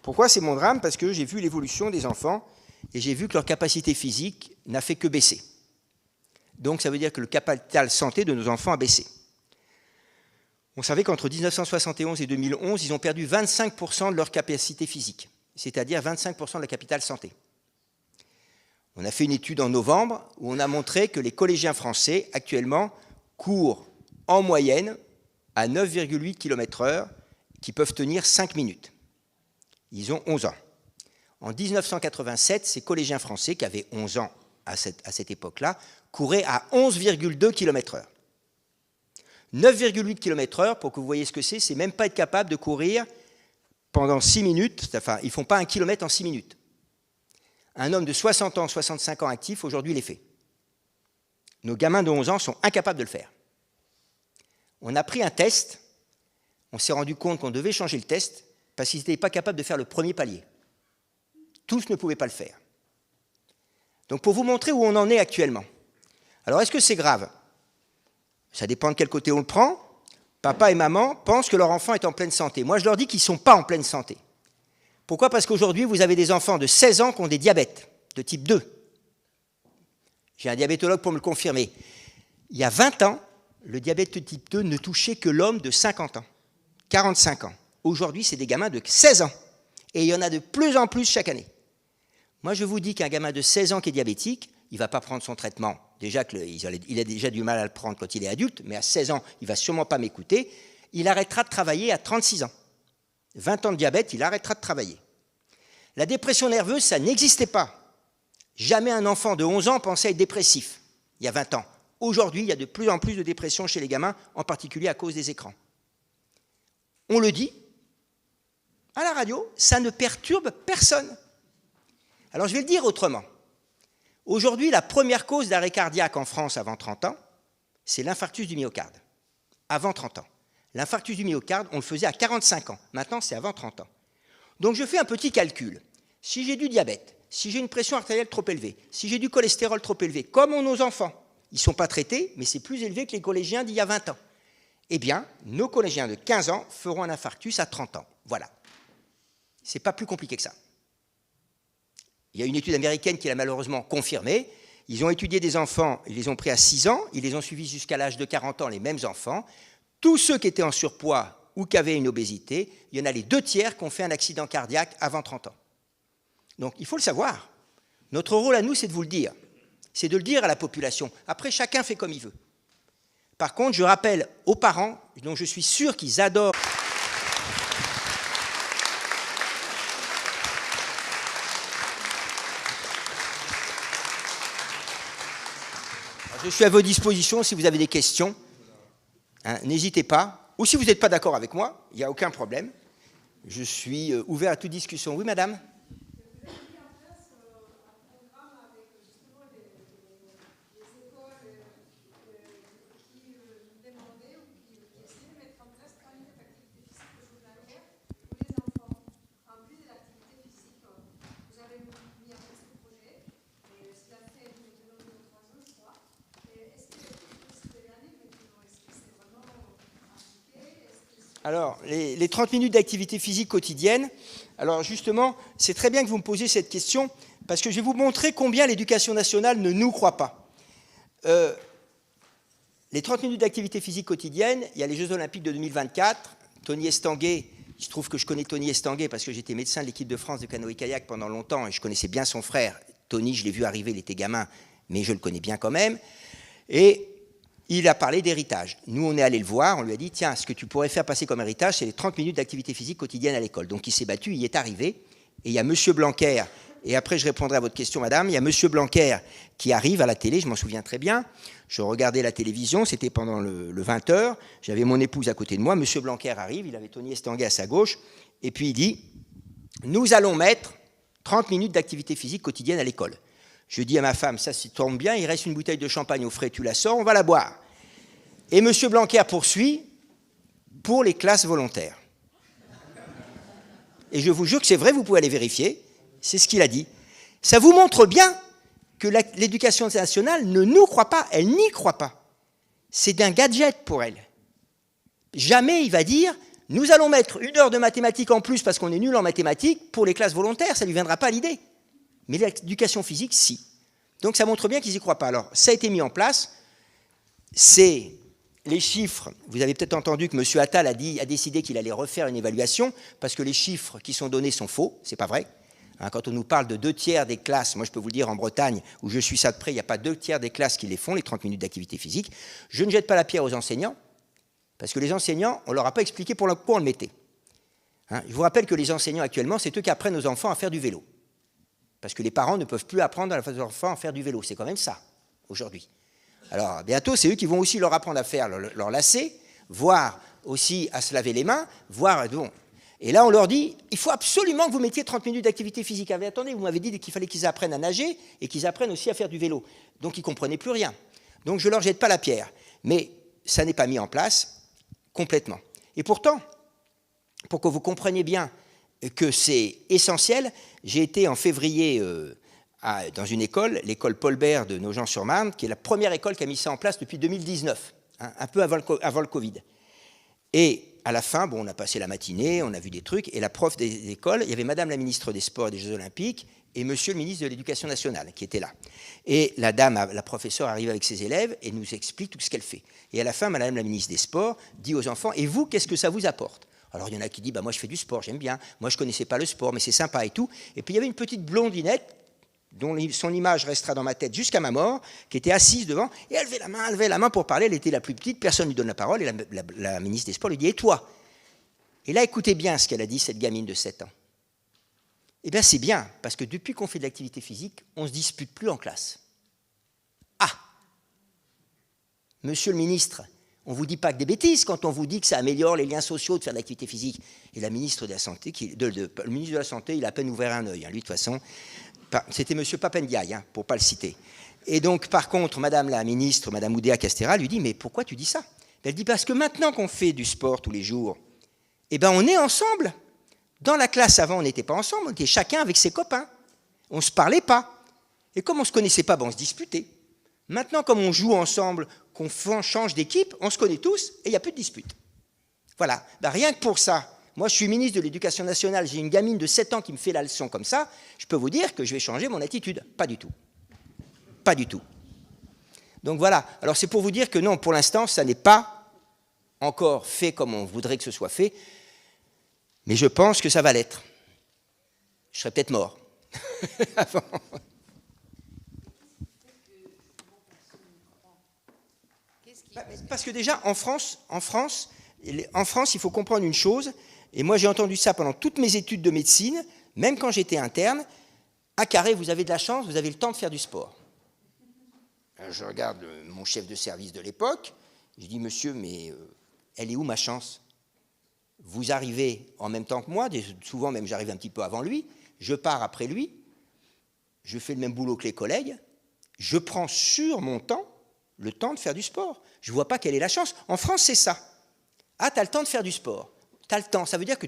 [SPEAKER 2] Pourquoi c'est mon drame? Parce que j'ai vu l'évolution des enfants et j'ai vu que leur capacité physique n'a fait que baisser. Donc ça veut dire que le capital santé de nos enfants a baissé. On savait qu'entre 1971 et 2011, ils ont perdu 25% de leur capacité physique, c'est-à-dire 25% de la capital santé. On a fait une étude en novembre où on a montré que les collégiens français, actuellement, courent en moyenne à 9,8 km/h, qui peuvent tenir 5 minutes. Ils ont 11 ans. En 1987, ces collégiens français, qui avaient 11 ans à cette époque-là, couraient à 11,2 km/h. 9,8 km/h, pour que vous voyez ce que c'est même pas être capable de courir pendant 6 minutes, enfin, ils ne font pas 1 km en 6 minutes. Un homme de 60 ans, 65 ans actif, aujourd'hui, les fait. Nos gamins de 11 ans sont incapables de le faire. On a pris un test, on s'est rendu compte qu'on devait changer le test, parce qu'ils n'étaient pas capables de faire le premier palier. Tous ne pouvaient pas le faire. Donc pour vous montrer où on en est actuellement. Alors est-ce que c'est grave? Ça dépend de quel côté on le prend. Papa et maman pensent que leur enfant est en pleine santé. Moi je leur dis qu'ils ne sont pas en pleine santé. Pourquoi? Parce qu'aujourd'hui vous avez des enfants de 16 ans qui ont des diabètes de type 2. J'ai un diabétologue pour me le confirmer. Il y a 20 ans, le diabète de type 2 ne touchait que l'homme de 50 ans, 45 ans. Aujourd'hui, c'est des gamins de 16 ans. Et il y en a de plus en plus chaque année. Moi, je vous dis qu'un gamin de 16 ans qui est diabétique, il ne va pas prendre son traitement. Déjà il a déjà du mal à le prendre quand il est adulte, mais à 16 ans, il ne va sûrement pas m'écouter. Il arrêtera de travailler à 36 ans. 20 ans de diabète, il arrêtera de travailler. La dépression nerveuse, ça n'existait pas. Jamais un enfant de 11 ans pensait être dépressif, il y a 20 ans. Aujourd'hui, il y a de plus en plus de dépression chez les gamins, en particulier à cause des écrans. On le dit, à la radio, ça ne perturbe personne. Alors je vais le dire autrement. Aujourd'hui, la première cause d'arrêt cardiaque en France avant 30 ans, c'est l'infarctus du myocarde. Avant 30 ans. L'infarctus du myocarde, on le faisait à 45 ans. Maintenant, c'est avant 30 ans. Donc je fais un petit calcul. Si j'ai du diabète, si j'ai une pression artérielle trop élevée, si j'ai du cholestérol trop élevé, comme ont nos enfants, ils ne sont pas traités, mais c'est plus élevé que les collégiens d'il y a 20 ans. Eh bien, nos collégiens de 15 ans feront un infarctus à 30 ans. Voilà. Ce n'est pas plus compliqué que ça. Il y a une étude américaine qui l'a malheureusement confirmé. Ils ont étudié des enfants, ils les ont pris à 6 ans, ils les ont suivis jusqu'à l'âge de 40 ans, les mêmes enfants. Tous ceux qui étaient en surpoids ou qui avaient une obésité, il y en a les 2/3 qui ont fait un accident cardiaque avant 30 ans. Donc il faut le savoir. Notre rôle à nous, c'est de vous le dire. C'est de le dire à la population. Après, chacun fait comme il veut. Par contre, je rappelle aux parents, dont je suis sûr qu'ils adorent... Je suis à vos dispositions si vous avez des questions. Hein, n'hésitez pas. Ou si vous n'êtes pas d'accord avec moi, il n'y a aucun problème. Je suis ouvert à toute discussion. Oui, madame ? Alors, les 30 minutes d'activité physique quotidienne, alors justement, c'est très bien que vous me posiez cette question, parce que je vais vous montrer combien l'éducation nationale ne nous croit pas. Les 30 minutes d'activité physique quotidienne, il y a les Jeux Olympiques de 2024, Tony Estanguet, il se trouve que je connais Tony Estanguet parce que j'étais médecin de l'équipe de France de canoë-kayak pendant longtemps et je connaissais bien son frère. Tony, je l'ai vu arriver, il était gamin, mais je le connais bien quand même. Et il a parlé d'héritage. Nous, on est allé le voir, on lui a dit, tiens, ce que tu pourrais faire passer comme héritage, c'est les 30 minutes d'activité physique quotidienne à l'école. Donc il s'est battu, il y est arrivé, et il y a M. Blanquer, et après je répondrai à votre question, madame, il y a M. Blanquer qui arrive à la télé, je m'en souviens très bien, je regardais la télévision, c'était pendant le 20h, j'avais mon épouse à côté de moi, M. Blanquer arrive, il avait Tony Estanguet à sa gauche, et puis il dit, nous allons mettre 30 minutes d'activité physique quotidienne à l'école. Je dis à ma femme, ça tombe bien, il reste une bouteille de champagne au frais, tu la sors, on va la boire. Et M. Blanquer poursuit pour les classes volontaires. Et je vous jure que c'est vrai, vous pouvez aller vérifier, c'est ce qu'il a dit. Ça vous montre bien que l'éducation nationale ne nous croit pas, elle n'y croit pas. C'est d'un gadget pour elle. Jamais il va dire, nous allons mettre 1 heure de mathématiques en plus parce qu'on est nul en mathématiques pour les classes volontaires, ça ne lui viendra pas à l'idée. Mais l'éducation physique, si. Donc ça montre bien qu'ils n'y croient pas. Alors, ça a été mis en place. C'est les chiffres. Vous avez peut-être entendu que M. Attal a décidé qu'il allait refaire une évaluation parce que les chiffres qui sont donnés sont faux. C'est pas vrai. Hein, quand on nous parle de 2/3 des classes, moi je peux vous le dire en Bretagne, où je suis ça de près, il n'y a pas 2/3 des classes qui les font, les 30 minutes d'activité physique. Je ne jette pas la pierre aux enseignants, parce que les enseignants, on ne leur a pas expliqué pourquoi on le mettait. Hein, je vous rappelle que les enseignants actuellement, c'est eux qui apprennent aux enfants à faire du vélo. Parce que les parents ne peuvent plus apprendre à leurs enfants à faire du vélo. C'est quand même ça, aujourd'hui. Alors, bientôt, c'est eux qui vont aussi leur apprendre à faire leur lacet, voire aussi à se laver les mains, voire... Bon. Et là, on leur dit, il faut absolument que vous mettiez 30 minutes d'activité physique. Ah, mais attendez, vous m'avez dit qu'il fallait qu'ils apprennent à nager et qu'ils apprennent aussi à faire du vélo. Donc, ils ne comprenaient plus rien. Donc, je ne leur jette pas la pierre. Mais ça n'est pas mis en place complètement. Et pourtant, pour que vous compreniez bien que c'est essentiel, j'ai été en février dans une école, l'école Paul Bert de Nogent-sur-Marne, qui est la première école qui a mis ça en place depuis 2019, hein, un peu avant le Covid. Et à la fin, bon, on a passé la matinée, on a vu des trucs, et la prof des écoles, il y avait Madame la ministre des Sports et des Jeux Olympiques et Monsieur le ministre de l'Éducation nationale qui était là. Et la dame, la professeure arrive avec ses élèves et nous explique tout ce qu'elle fait. Et à la fin, Madame la ministre des Sports dit aux enfants, et vous, qu'est-ce que ça vous apporte ? Alors, il y en a qui disent, bah, moi, je fais du sport, j'aime bien. Moi, je ne connaissais pas le sport, mais c'est sympa et tout. Et puis, il y avait une petite blondinette, dont son image restera dans ma tête jusqu'à ma mort, qui était assise devant, et elle levait la main pour parler. Elle était la plus petite, personne ne lui donne la parole, et la ministre des Sports lui dit, et toi ? Et là, écoutez bien ce qu'elle a dit, cette gamine de 7 ans. Eh bien, c'est bien, parce que depuis qu'on fait de l'activité physique, on ne se dispute plus en classe. Ah ! Monsieur le ministre, on ne vous dit pas que des bêtises quand on vous dit que ça améliore les liens sociaux de faire de l'activité physique. Et la ministre de la Santé, le ministre de la Santé, il a à peine ouvert un œil. Hein. Lui, de toute façon, c'était M. Papendiaï, hein, pour ne pas le citer. Et donc, par contre, Madame la ministre, Madame Oudéa-Castéra, lui dit, mais pourquoi tu dis ça ? Elle dit, parce que maintenant qu'on fait du sport tous les jours, eh ben, on est ensemble. Dans la classe, avant, on n'était pas ensemble, on était chacun avec ses copains. On ne se parlait pas. Et comme on ne se connaissait pas, ben, on se disputait. Maintenant, comme on joue ensemble, qu'on change d'équipe, on se connaît tous et il n'y a plus de dispute. Voilà. Ben, rien que pour ça, moi je suis ministre de l'Éducation nationale, j'ai une gamine de 7 ans qui me fait la leçon comme ça, je peux vous dire que je vais changer mon attitude. Pas du tout. Pas du tout. Donc voilà. Alors c'est pour vous dire que non, pour l'instant, ça n'est pas encore fait comme on voudrait que ce soit fait, mais je pense que ça va l'être. Je serais peut-être mort avant. Parce que déjà, en France, il faut comprendre une chose, et moi j'ai entendu ça pendant toutes mes études de médecine, même quand j'étais interne, à Carré, vous avez de la chance, vous avez le temps de faire du sport. Je regarde mon chef de service de l'époque, je dis, monsieur, mais elle est où ma chance? Vous arrivez en même temps que moi, souvent même j'arrive un petit peu avant lui, je pars après lui, je fais le même boulot que les collègues, je prends sur mon temps le temps de faire du sport. Je ne vois pas quelle est la chance. En France, c'est ça. Ah, tu as le temps de faire du sport. Tu as le temps. Ça veut dire que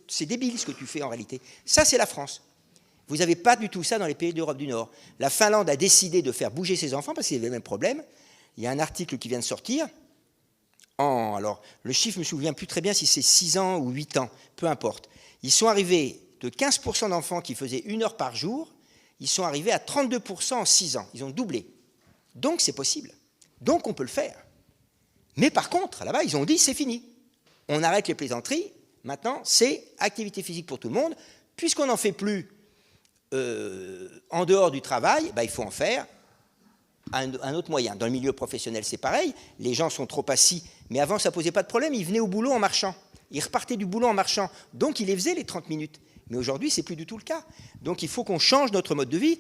[SPEAKER 2] c'est débile ce que tu fais en réalité. Ça, c'est la France. Vous n'avez pas du tout ça dans les pays d'Europe du Nord. La Finlande a décidé de faire bouger ses enfants parce qu'il y avait le même problème. Il y a un article qui vient de sortir. Alors, le chiffre, je ne me souviens plus très bien si c'est 6 ans ou 8 ans, peu importe. Ils sont arrivés de 15% d'enfants qui faisaient 1 heure par jour, ils sont arrivés à 32% en 6 ans. Ils ont doublé. Donc, c'est possible. Donc, on peut le faire. Mais par contre, là-bas, ils ont dit, c'est fini. On arrête les plaisanteries. Maintenant, c'est activité physique pour tout le monde. Puisqu'on n'en fait plus en dehors du travail, il faut en faire un autre moyen. Dans le milieu professionnel, c'est pareil. Les gens sont trop assis. Mais avant, ça ne posait pas de problème. Ils venaient au boulot en marchant. Ils repartaient du boulot en marchant. Donc, ils les faisaient, les 30 minutes. Mais aujourd'hui, ce n'est plus du tout le cas. Donc, il faut qu'on change notre mode de vie.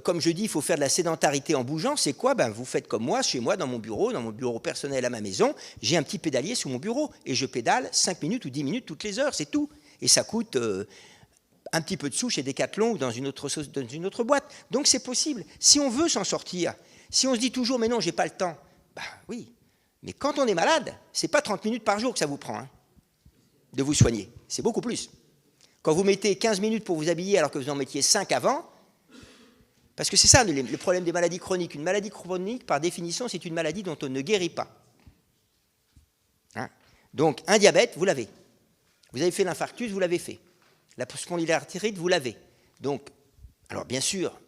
[SPEAKER 2] Comme je dis, il faut faire de la sédentarité en bougeant. C'est quoi? Vous faites comme moi, chez moi, dans mon bureau personnel à ma maison, j'ai un petit pédalier sous mon bureau. Et je pédale 5 minutes ou 10 minutes toutes les heures, c'est tout. Et ça coûte un petit peu de sous chez Decathlon ou dans une autre boîte. Donc, c'est possible. Si on veut s'en sortir, si on se dit toujours, mais non, j'ai pas le temps, oui. Mais quand on est malade, c'est pas 30 minutes par jour que ça vous prend de vous soigner. C'est beaucoup plus. Quand vous mettez 15 minutes pour vous habiller alors que vous en mettiez 5 avant, parce que c'est ça le problème des maladies chroniques. Une maladie chronique, par définition, c'est une maladie dont on ne guérit pas. Donc, un diabète, vous l'avez. Vous avez fait l'infarctus, vous l'avez fait. La spondylarthrite, vous l'avez. Donc, alors bien sûr,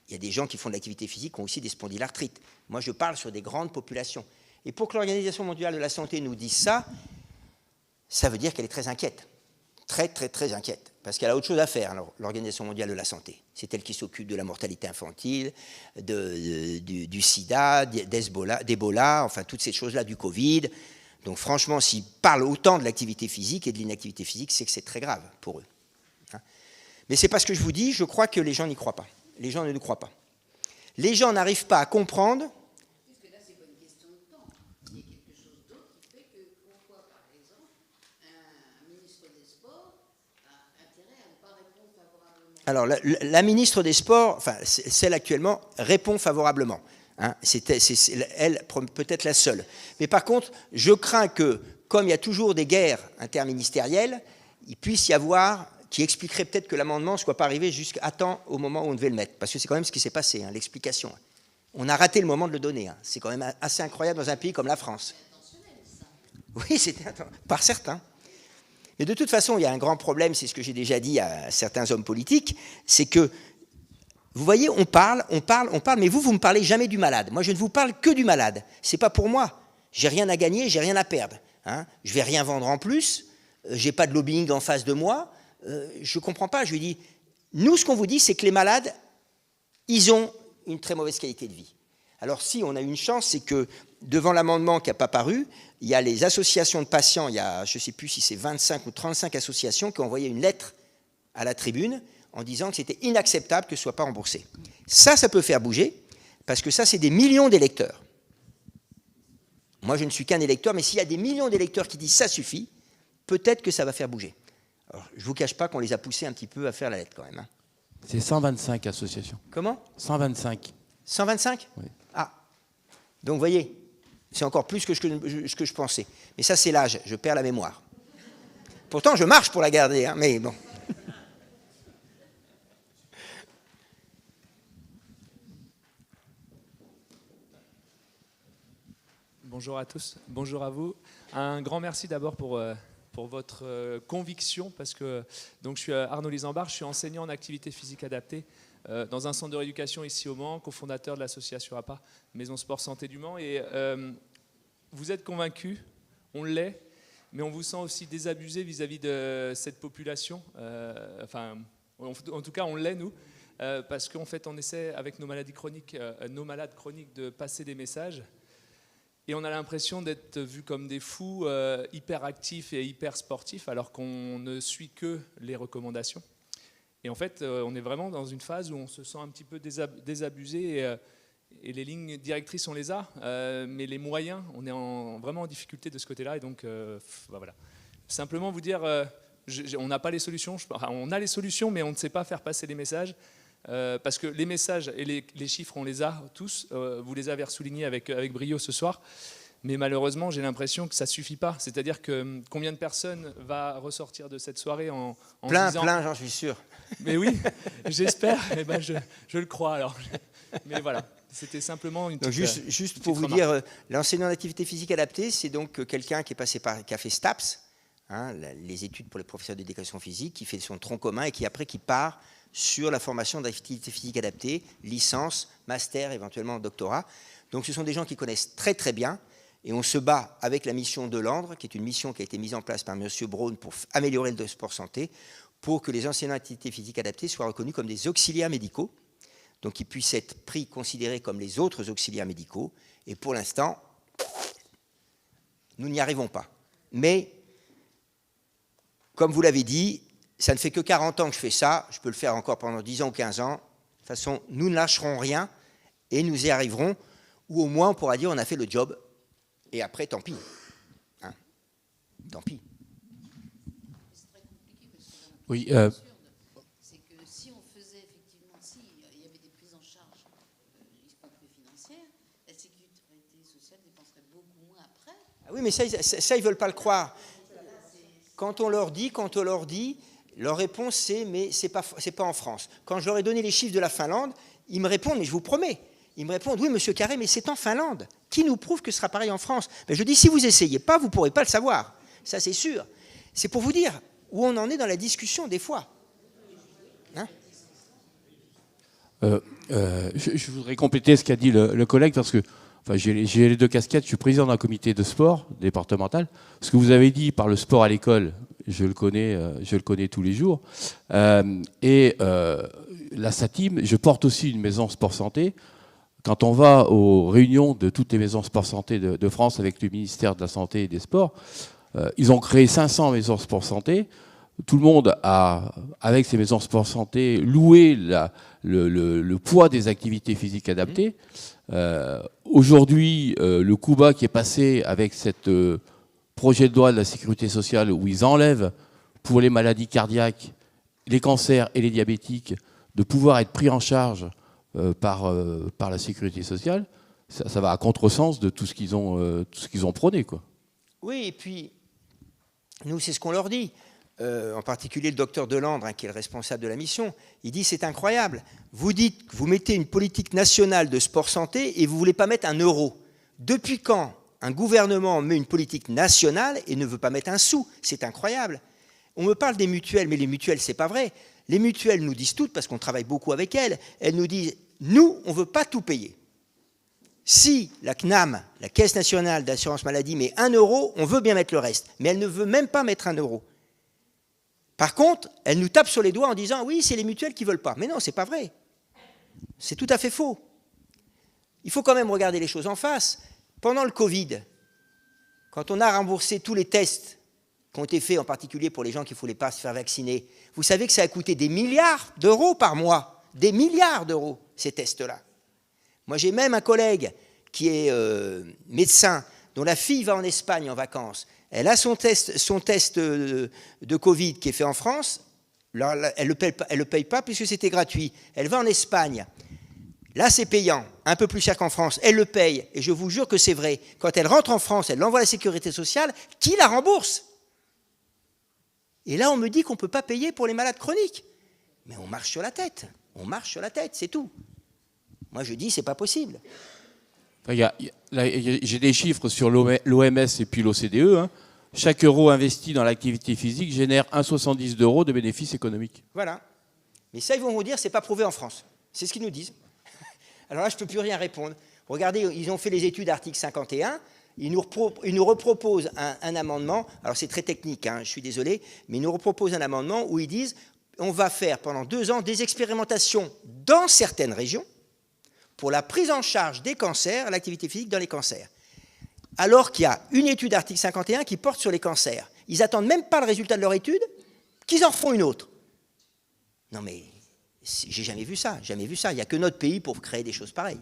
[SPEAKER 2] il y a des gens qui font de l'activité physique qui ont aussi des spondylarthrites. Moi, je parle sur des grandes populations. Et pour que l'Organisation mondiale de la santé nous dise ça, ça veut dire qu'elle est très inquiète. Très, très, très inquiète. Parce qu'elle a autre chose à faire, l'Organisation mondiale de la santé. C'est elle qui s'occupe de la mortalité infantile, du sida, d'Ebola, enfin toutes ces choses-là, du Covid. Donc franchement, s'ils parlent autant de l'activité physique et de l'inactivité physique, c'est que c'est très grave pour eux. Mais c'est parce que je vous dis, je crois que les gens n'y croient pas. Les gens ne nous croient pas. Les gens n'arrivent pas à comprendre.
[SPEAKER 3] Puisque là, c'est pas une question de temps. Il y a quelque chose d'autre qui fait que pourquoi, par exemple, un ministre des Sports a intérêt à ne pas répondre favorablement.
[SPEAKER 2] Alors, la ministre des Sports, enfin, celle actuellement, répond favorablement. C'est elle, peut-être la seule. Mais par contre, je crains que, comme il y a toujours des guerres interministérielles, il puisse y avoir, qui expliquerait peut-être que l'amendement ne soit pas arrivé jusqu'à temps au moment où on devait le mettre. Parce que c'est quand même ce qui s'est passé, l'explication. On a raté le moment de le donner. C'est quand même assez incroyable dans un pays comme la France. Oui, c'était par certains. Mais de toute façon, il y a un grand problème, c'est ce que j'ai déjà dit à certains hommes politiques, c'est que, vous voyez, on parle, mais vous ne me parlez jamais du malade. Moi, je ne vous parle que du malade. Ce n'est pas pour moi. J'ai rien à gagner, j'ai rien à perdre. Je ne vais rien vendre en plus, je n'ai pas de lobbying en face de moi. Je ne comprends pas. Je lui dis, nous, ce qu'on vous dit, c'est que les malades, ils ont une très mauvaise qualité de vie. Alors, si on a une chance, c'est que devant l'amendement qui n'a pas paru, il y a les associations de patients, il y a, je ne sais plus si c'est 25 ou 35 associations qui ont envoyé une lettre à la tribune en disant que c'était inacceptable que ce ne soit pas remboursé. Ça peut faire bouger, parce que ça, c'est des millions d'électeurs. Moi, je ne suis qu'un électeur, mais s'il y a des millions d'électeurs qui disent ça suffit, peut-être que ça va faire bouger. Alors, je ne vous cache pas qu'on les a poussés un petit peu à faire la lettre quand même.
[SPEAKER 4] C'est 125 associations.
[SPEAKER 2] Comment ?
[SPEAKER 4] 125.
[SPEAKER 2] 125 ?
[SPEAKER 4] Oui.
[SPEAKER 2] Ah, donc vous voyez, c'est encore plus que ce que je pensais. Mais ça, c'est l'âge, je perds la mémoire. Pourtant, je marche pour la garder, mais bon.
[SPEAKER 5] Bonjour à tous, bonjour à vous. Un grand merci d'abord pour pour votre conviction, parce que donc, je suis Arnaud Lisambard, je suis enseignant en activité physique adaptée dans un centre de rééducation ici au Mans, cofondateur de l'association APA, Maison Sport Santé du Mans. Et vous êtes convaincus, on l'est, mais on vous sent aussi désabusé vis-à-vis de cette population. En tout cas, on l'est, nous, parce qu'en fait, on essaie, avec nos malades chroniques, de passer des messages. Et on a l'impression d'être vus comme des fous hyper actifs et hyper sportifs, alors qu'on ne suit que les recommandations. Et en fait, on est vraiment dans une phase où on se sent un petit peu désabusé et les lignes directrices, on les a, mais les moyens, on est vraiment en difficulté de ce côté-là. Et donc, voilà. Simplement vous dire, on n'a pas les solutions. On a les solutions, mais on ne sait pas faire passer les messages. Parce que les messages et les chiffres, on les a tous. Vous les avez soulignés avec brio ce soir. Mais malheureusement, j'ai l'impression que ça ne suffit pas. C'est-à-dire que combien de personnes va ressortir de cette soirée en
[SPEAKER 2] plein,
[SPEAKER 5] disant...
[SPEAKER 2] Plein, j'en suis sûr.
[SPEAKER 5] Mais oui, j'espère. Eh ben, je le crois alors. Mais voilà, c'était simplement une petite...
[SPEAKER 2] Donc juste pour vous dire, l'enseignant d'activité physique adaptée, c'est donc quelqu'un qui a fait STAPS, hein, les études pour les professeurs d'éducation physique, qui fait son tronc commun et qui part sur la formation d'activité physique adaptée, licence, master, éventuellement doctorat. Donc ce sont des gens qui connaissent très très bien, et on se bat avec la mission Delandre, qui est une mission qui a été mise en place par M. Braun pour améliorer le sport santé, pour que les enseignants d'activité physique adaptée soient reconnus comme des auxiliaires médicaux, donc ils puissent être considérés comme les autres auxiliaires médicaux. Et pour l'instant, nous n'y arrivons pas. Mais, comme vous l'avez dit, ça ne fait que 40 ans que je fais ça, je peux le faire encore pendant 10 ans ou 15 ans. De toute façon, nous ne lâcherons rien et nous y arriverons, ou au moins on pourra dire on a fait le job, et après, tant pis. Hein, tant pis.
[SPEAKER 3] C'est très compliqué parce que
[SPEAKER 4] Oui,
[SPEAKER 3] c'est que si on faisait effectivement, s'il y avait des prises en charge, y compris financières, la sécurité sociale dépenserait beaucoup moins après.
[SPEAKER 2] Ah oui, mais ça ils ne veulent pas le croire. Quand on leur dit, leur réponse c'est « mais c'est pas en France ». Quand je leur ai donné les chiffres de la Finlande, ils me répondent « mais je vous promets ». Ils me répondent « oui, monsieur Carré, mais c'est en Finlande. Qui nous prouve que ce sera pareil en France ?» Mais je dis « si vous n'essayez pas, vous ne pourrez pas le savoir. » Ça, c'est sûr. C'est pour vous dire où on en est dans la discussion des fois. Hein ?
[SPEAKER 4] Je voudrais compléter ce qu'a dit le collègue, parce que j'ai les deux casquettes. Je suis président d'un comité de sport départemental. Ce que vous avez dit par le sport à l'école, je le connais tous les jours. Et la SATIM, je porte aussi une maison sport santé. Quand on va aux réunions de toutes les maisons sport santé de France avec le ministère de la Santé et des Sports, ils ont créé 500 maisons sport santé. Tout le monde a, avec ces maisons sport santé, loué le poids des activités physiques adaptées. Aujourd'hui, le coup bas qui est passé avec cette projet de loi de la sécurité sociale où ils enlèvent pour les maladies cardiaques, les cancers et les diabétiques de pouvoir être pris en charge par la sécurité sociale, ça va à contresens de tout ce qu'ils ont prôné, quoi.
[SPEAKER 2] Oui, et puis, nous, c'est ce qu'on leur dit. En particulier le docteur Delandre, qui est le responsable de la mission, il dit c'est incroyable. Vous dites que vous mettez une politique nationale de sport santé et vous ne voulez pas mettre un euro. Depuis quand un gouvernement met une politique nationale et ne veut pas mettre un sou? C'est incroyable. On me parle des mutuelles, mais les mutuelles, c'est pas vrai. Les mutuelles nous disent toutes, parce qu'on travaille beaucoup avec elles, elles nous disent nous, on ne veut pas tout payer. Si la CNAM, la Caisse nationale d'assurance maladie, met 1 euro, on veut bien mettre le reste. Mais elle ne veut même pas mettre 1 euro. Par contre, elle nous tape sur les doigts en disant « oui, c'est les mutuelles qui ne veulent pas ». Mais non, ce n'est pas vrai. C'est tout à fait faux. Il faut quand même regarder les choses en face. Pendant le Covid, quand on a remboursé tous les tests qui ont été faits, en particulier pour les gens qui ne voulaient pas se faire vacciner, vous savez que ça a coûté des milliards d'euros par mois. Des milliards d'euros, ces tests-là. Moi, j'ai même un collègue qui est médecin, dont la fille va en Espagne en vacances. Elle a son test de Covid qui est fait en France. Elle ne le paye pas puisque c'était gratuit. Elle va en Espagne. Là, c'est payant, un peu plus cher qu'en France. Elle le paye, et je vous jure que c'est vrai. Quand elle rentre en France, elle l'envoie à la sécurité sociale, qui la rembourse? Et là, on me dit qu'on ne peut pas payer pour les malades chroniques. Mais on marche sur la tête. On marche sur la tête, c'est tout. Moi, je dis, c'est pas possible.
[SPEAKER 4] J'ai des chiffres sur l'OMS et puis l'OCDE. chaque euro investi dans l'activité physique génère 1,70 d'euros de bénéfices économiques.
[SPEAKER 2] Voilà. Mais ça, ils vont vous dire, c'est pas prouvé en France. C'est ce qu'ils nous disent. Alors là, je ne peux plus rien répondre. Regardez, ils ont fait les études article 51. Ils nous reproposent un amendement. Alors c'est très technique, hein, je suis désolé, mais ils nous reproposent un amendement où ils disent on va faire pendant 2 ans des expérimentations dans certaines régions pour la prise en charge des cancers, l'activité physique dans les cancers. Alors qu'il y a une étude article 51 qui porte sur les cancers. Ils n'attendent même pas le résultat de leur étude, qu'ils en refont une autre. Non mais, j'ai jamais vu ça, jamais vu ça. Il n'y a que notre pays pour créer des choses pareilles.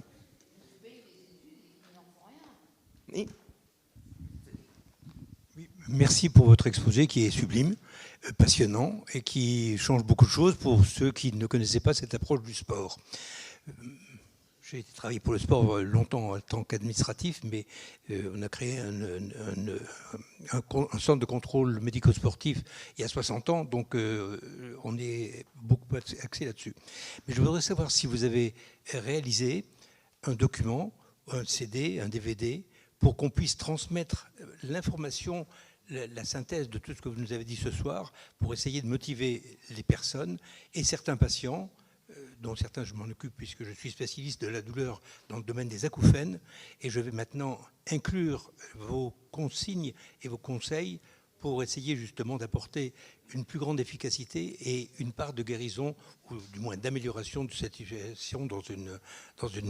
[SPEAKER 2] Oui.
[SPEAKER 6] Merci pour votre exposé qui est sublime, passionnant et qui change beaucoup de choses pour ceux qui ne connaissaient pas cette approche du sport. J'ai travaillé pour le sport longtemps en tant qu'administratif, mais on a créé un centre de contrôle médico-sportif il y a 60 ans, donc on est beaucoup axé là-dessus. Mais je voudrais savoir si vous avez réalisé un document, un CD, un DVD, pour qu'on puisse transmettre l'information, la synthèse de tout ce que vous nous avez dit ce soir, pour essayer de motiver les personnes et certains patients, dont certains je m'en occupe puisque je suis spécialiste de la douleur dans le domaine des acouphènes, et je vais maintenant inclure vos consignes et vos conseils pour essayer justement d'apporter une plus grande efficacité et une part de guérison, ou du moins d'amélioration de cette situation dans une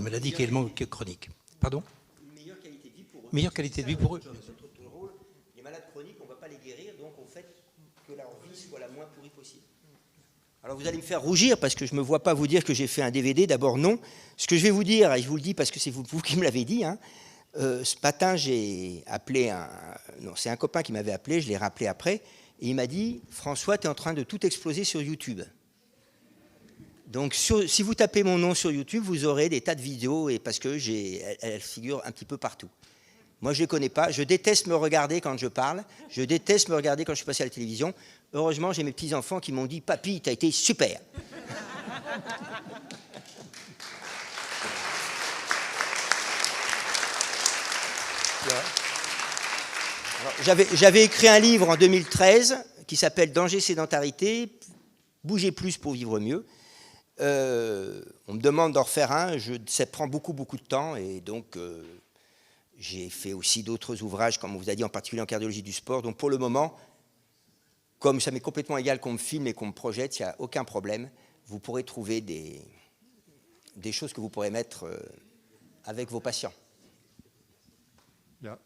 [SPEAKER 6] maladie qui est chronique. Pardon ?
[SPEAKER 2] Une meilleure qualité de vie pour eux.
[SPEAKER 6] Meilleure qualité de vie pour eux.
[SPEAKER 2] Notre rôle, les malades chroniques, on ne va pas les guérir, donc on fait que leur vie soit la moins pourrie possible. Alors vous allez me faire rougir parce que je ne me vois pas vous dire que j'ai fait un DVD. D'abord, non. Ce que je vais vous dire, et je vous le dis parce que c'est vous qui me l'avez dit, hein, ce matin, j'ai appelé c'est un copain qui m'avait appelé, je l'ai rappelé après, et il m'a dit « François, tu es en train de tout exploser sur YouTube ». Donc si vous tapez mon nom sur YouTube, vous aurez des tas de vidéos, et parce que elles figurent un petit peu partout. Moi, je ne les connais pas. Je déteste me regarder quand je parle. Je déteste me regarder quand je suis passé à la télévision. Heureusement, j'ai mes petits-enfants qui m'ont dit « Papy, tu as été super ». J'avais écrit un livre en 2013 qui s'appelle « Danger, sédentarité, bougez plus pour vivre mieux ». On me demande d'en refaire un. Ça prend beaucoup de temps, et donc... j'ai fait aussi d'autres ouvrages, comme on vous a dit, en particulier en cardiologie du sport. Donc pour le moment, comme ça m'est complètement égal qu'on me filme et qu'on me projette, il n'y a aucun problème. Vous pourrez trouver des choses que vous pourrez mettre avec vos patients.
[SPEAKER 1] Yeah.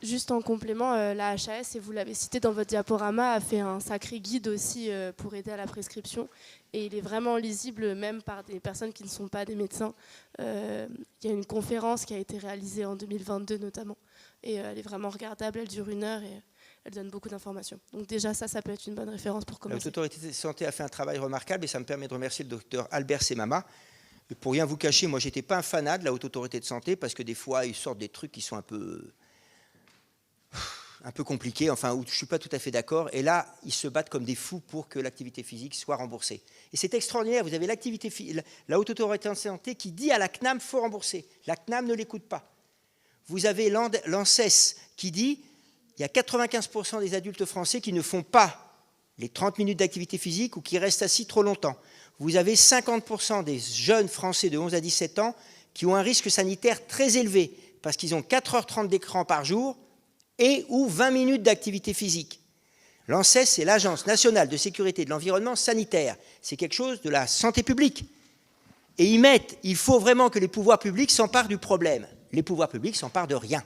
[SPEAKER 7] Juste en complément, la HAS, et vous l'avez cité dans votre diaporama, a fait un sacré guide aussi pour aider à la prescription. Et il est vraiment lisible même par des personnes qui ne sont pas des médecins. Il y a une conférence qui a été réalisée en 2022 notamment. Et elle est vraiment regardable, elle dure 1 heure et elle donne beaucoup d'informations. Donc déjà ça peut être une bonne référence pour commencer.
[SPEAKER 2] L'autorité de santé a fait un travail remarquable et ça me permet de remercier le docteur Albert Semama. Et pour rien vous cacher, moi j'étais pas un fanat de la haute autorité de santé parce que des fois ils sortent des trucs qui sont un peu compliqué, enfin, où je ne suis pas tout à fait d'accord. Et là, ils se battent comme des fous pour que l'activité physique soit remboursée. Et c'est extraordinaire. Vous avez la Haute Autorité de Santé qui dit à la CNAM, il faut rembourser. La CNAM ne l'écoute pas. Vous avez l'ANSES qui dit, il y a 95% des adultes français qui ne font pas les 30 minutes d'activité physique ou qui restent assis trop longtemps. Vous avez 50% des jeunes Français de 11 à 17 ans qui ont un risque sanitaire très élevé parce qu'ils ont 4h30 d'écran par jour et ou 20 minutes d'activité physique. L'ANSES, c'est l'Agence nationale de sécurité de l'environnement sanitaire. C'est quelque chose de la santé publique. Et il faut vraiment que les pouvoirs publics s'emparent du problème. Les pouvoirs publics s'emparent de rien.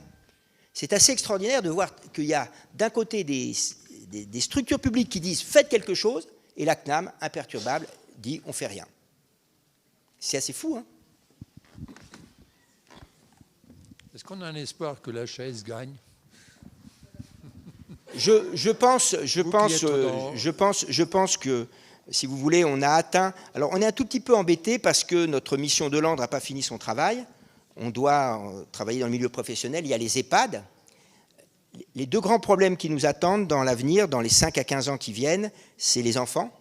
[SPEAKER 2] C'est assez extraordinaire de voir qu'il y a d'un côté des structures publiques qui disent « faites quelque chose » et la CNAM, imperturbable, dit « on fait rien ». C'est assez fou, hein ?
[SPEAKER 1] Est-ce qu'on a un espoir que l'HAS gagne ?
[SPEAKER 2] Je pense que, si vous voulez, on a atteint... Alors, on est un tout petit peu embêté parce que notre mission de Landre n'a pas fini son travail. On doit travailler dans le milieu professionnel. Il y a les EHPAD. Les 2 grands problèmes qui nous attendent dans l'avenir, dans les 5 à 15 ans qui viennent, c'est les enfants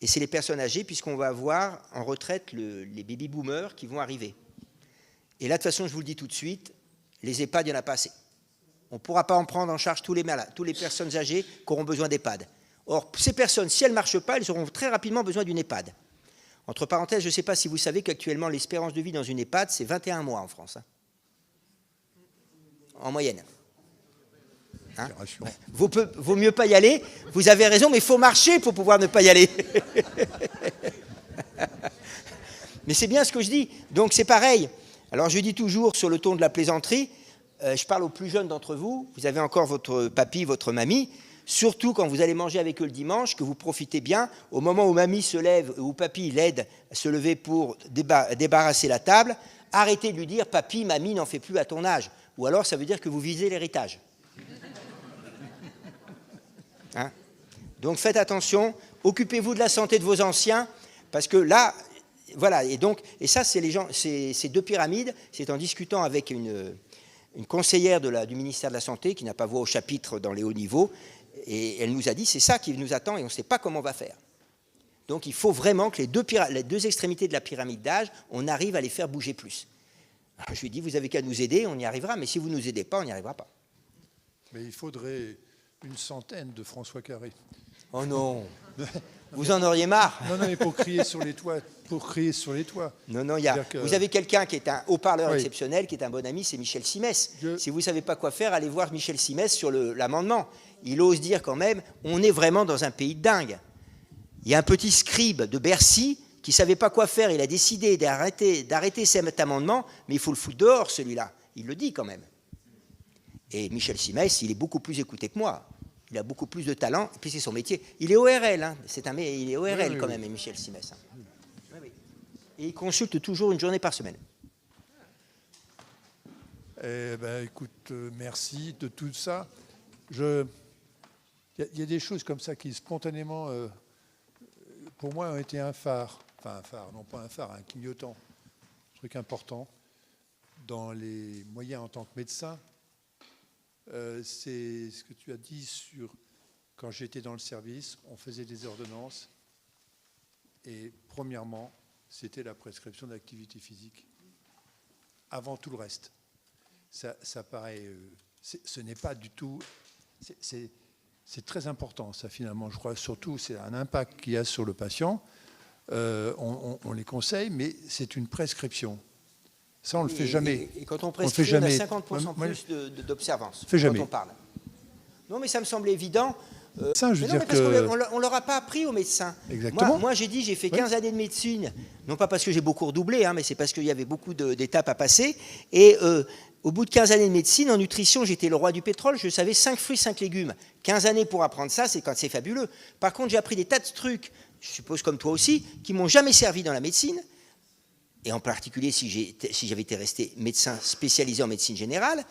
[SPEAKER 2] et c'est les personnes âgées, puisqu'on va avoir en retraite les baby-boomers qui vont arriver. Et là, de toute façon, je vous le dis tout de suite, les EHPAD, il n'y en a pas assez. On ne pourra pas en prendre en charge tous les malades, toutes les personnes âgées qui auront besoin d'EHPAD. Or, ces personnes, si elles ne marchent pas, elles auront très rapidement besoin d'une EHPAD. Entre parenthèses, je ne sais pas si vous savez qu'actuellement, l'espérance de vie dans une EHPAD, c'est 21 mois en France. Hein. En moyenne. Hein, vaut mieux pas y aller. Vous avez raison, mais il faut marcher pour pouvoir ne pas y aller. Mais c'est bien ce que je dis. Donc c'est pareil. Alors je dis toujours sur le ton de la plaisanterie, je parle aux plus jeunes d'entre vous, vous avez encore votre papy, votre mamie, surtout quand vous allez manger avec eux le dimanche, que vous profitez bien, au moment où mamie se lève, ou papy l'aide à se lever pour débarrasser la table, arrêtez de lui dire « papy, mamie n'en fait plus à ton âge ». Ou alors ça veut dire que vous visez l'héritage. Hein? Donc faites attention, occupez-vous de la santé de vos anciens, parce que là, voilà, et ça c'est les gens, ces deux pyramides, c'est en discutant avec une conseillère du ministère de la Santé, qui n'a pas voix au chapitre dans les hauts niveaux, et elle nous a dit, c'est ça qui nous attend, et on ne sait pas comment on va faire. Donc il faut vraiment que les deux extrémités de la pyramide d'âge, on arrive à les faire bouger plus. Alors, je lui ai dit, vous avez qu'à nous aider, on y arrivera, mais si vous ne nous aidez pas, on n'y arrivera pas.
[SPEAKER 1] Mais il faudrait une centaine de François Carré.
[SPEAKER 2] Oh non. Vous en auriez marre.
[SPEAKER 1] Non, mais pour crier sur les toits.
[SPEAKER 2] Non, vous avez quelqu'un qui est un haut-parleur exceptionnel, qui est un bon ami, c'est Michel Simès. Si vous ne savez pas quoi faire, allez voir Michel Simès sur l'amendement. Il ose dire quand même, on est vraiment dans un pays de dingue. Il y a un petit scribe de Bercy qui ne savait pas quoi faire, il a décidé d'arrêter cet amendement, mais il faut le foutre dehors, celui-là. Il le dit quand même. Et Michel Simès, il est beaucoup plus écouté que moi. Il a beaucoup plus de talent, et puis c'est son métier. Il est ORL, hein. Il est ORL quand même, Michel Simès. Hein. Oui. Et il consulte toujours une journée par semaine.
[SPEAKER 1] Eh ben, écoute, merci de tout ça. Il y a des choses comme ça qui spontanément, pour moi, ont été un phare. Enfin, un phare, non pas un phare, un clignotant. Un truc important dans les moyens en tant que médecin. C'est ce que tu as dit sur quand j'étais dans le service, on faisait des ordonnances et premièrement, c'était la prescription d'activité physique avant tout le reste. Ça paraît, ce n'est pas du tout, c'est très important ça finalement. Je crois surtout c'est un impact qu'il y a sur le patient. On les conseille, mais c'est une prescription. Ça, on ne le fait jamais.
[SPEAKER 2] Et quand on prescrit, on a 50% plus d'observance quand on parle. Non, mais ça me semble évident.
[SPEAKER 1] Ça, je veux dire que...
[SPEAKER 2] On ne leur a pas appris aux médecins.
[SPEAKER 1] Exactement.
[SPEAKER 2] Moi j'ai fait 15 années de médecine, non pas parce que j'ai beaucoup redoublé, hein, mais c'est parce qu'il y avait beaucoup d'étapes à passer. Et au bout de 15 années de médecine, en nutrition, j'étais le roi du pétrole, je savais 5 fruits, 5 légumes. 15 années pour apprendre ça, c'est fabuleux. Par contre, j'ai appris des tas de trucs, je suppose comme toi aussi, qui ne m'ont jamais servi dans la médecine. Et en particulier si j'avais été resté médecin spécialisé en médecine générale.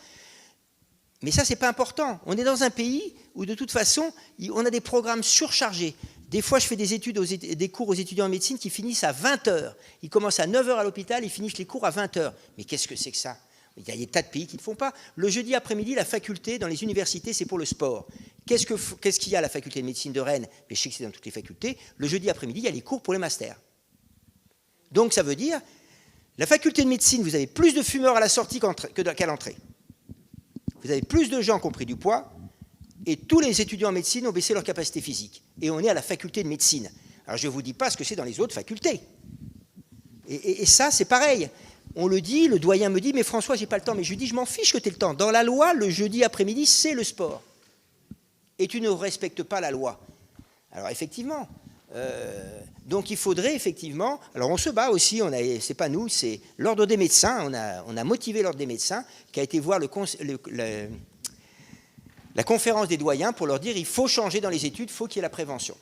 [SPEAKER 2] Mais ça, ce n'est pas important. On est dans un pays où, de toute façon, on a des programmes surchargés. Des fois, je fais des cours aux étudiants en médecine qui finissent à 20h. Ils commencent à 9h à l'hôpital, ils finissent les cours à 20h. Mais qu'est-ce que c'est que ça? Il y a des tas de pays qui ne le font pas. Le jeudi après-midi, la faculté, dans les universités, c'est pour le sport. Qu'est-ce qu'il y a à la faculté de médecine de Rennes? Mais je sais que c'est dans toutes les facultés. Le jeudi après-midi, il y a les cours pour les masters. Donc, ça veut dire... La faculté de médecine, vous avez plus de fumeurs à la sortie qu'à l'entrée. Vous avez plus de gens qui ont pris du poids et tous les étudiants en médecine ont baissé leur capacité physique. Et on est à la faculté de médecine. Alors je ne vous dis pas ce que c'est dans les autres facultés. Et ça, c'est pareil. On le dit, le doyen me dit, mais François, j'ai pas le temps. Mais je lui dis, je m'en fiche que tu aies le temps. Dans la loi, le jeudi après-midi, c'est le sport. Et tu ne respectes pas la loi. Alors effectivement... donc il faudrait effectivement, alors on se bat aussi, c'est pas nous, c'est l'ordre des médecins, on a motivé l'ordre des médecins qui a été voir la conférence des doyens pour leur dire il faut changer dans les études, il faut qu'il y ait la prévention.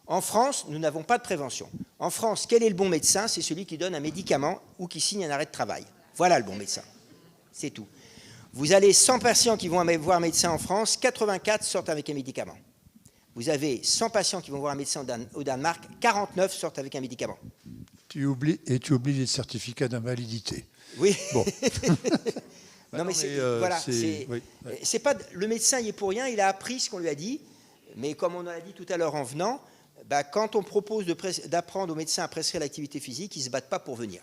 [SPEAKER 2] En France, nous n'avons pas de prévention. En France, quel est le bon médecin? C'est celui qui donne un médicament ou qui signe un arrêt de travail. Voilà le bon médecin. C'est tout. Vous avez 100 patients qui vont voir un médecin en France, 84 sortent avec un médicament. Vous avez 100 patients qui vont voir un médecin au Danemark, 49 sortent avec un médecin.
[SPEAKER 1] Tu oublies les certificats d'invalidité.
[SPEAKER 2] Oui.
[SPEAKER 1] Bon.
[SPEAKER 2] Non, mais c'est pas le médecin, il est pour rien, il a appris ce qu'on lui a dit, mais comme on l'a dit tout à l'heure en venant, quand on propose d'apprendre aux médecins à prescrire l'activité physique, ils ne se battent pas pour venir.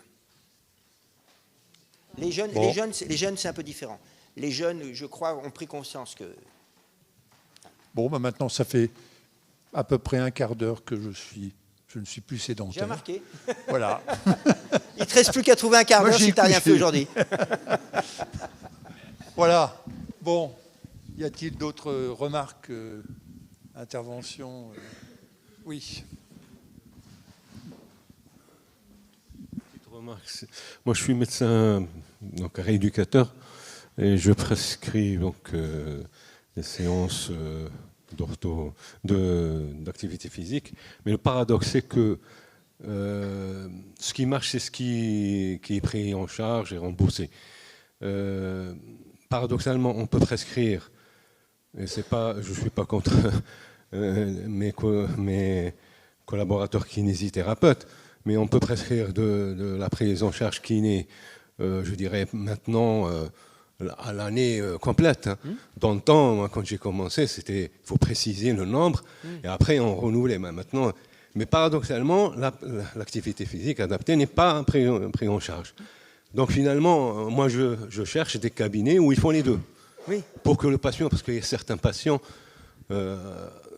[SPEAKER 2] Les jeunes, c'est un peu différent. Les jeunes, je crois, ont pris conscience que...
[SPEAKER 1] Bon, maintenant, ça fait à peu près un quart d'heure que je ne suis plus
[SPEAKER 2] J'ai
[SPEAKER 1] sédentaire.
[SPEAKER 2] remarqué.
[SPEAKER 1] Voilà.
[SPEAKER 2] Il ne te reste plus qu'à trouver un quart
[SPEAKER 1] Moi,
[SPEAKER 2] d'heure
[SPEAKER 1] j'ai
[SPEAKER 2] si tu n'as rien
[SPEAKER 1] couché.
[SPEAKER 2] fait aujourd'hui.
[SPEAKER 1] Voilà. Bon, y a-t-il d'autres remarques, interventions Oui.
[SPEAKER 8] Petite remarque. Moi, je suis médecin, donc rééducateur, et je prescris donc des séances d'activité physique. Mais le paradoxe, c'est que ce qui marche, c'est ce qui est pris en charge et remboursé. Paradoxalement, on peut prescrire, et je ne suis pas contre mes collaborateurs kinésithérapeutes, mais on peut prescrire de la prise en charge kiné, je dirais maintenant à l'année complète. Dans le temps, moi, quand j'ai commencé, il faut préciser le nombre, et après on renouvelait. Maintenant, mais paradoxalement, l'activité physique adaptée n'est pas prise en charge. Donc finalement, moi je cherche des cabinets où ils font les deux.
[SPEAKER 2] Oui.
[SPEAKER 8] Pour que le patient, parce qu'il y a certains patients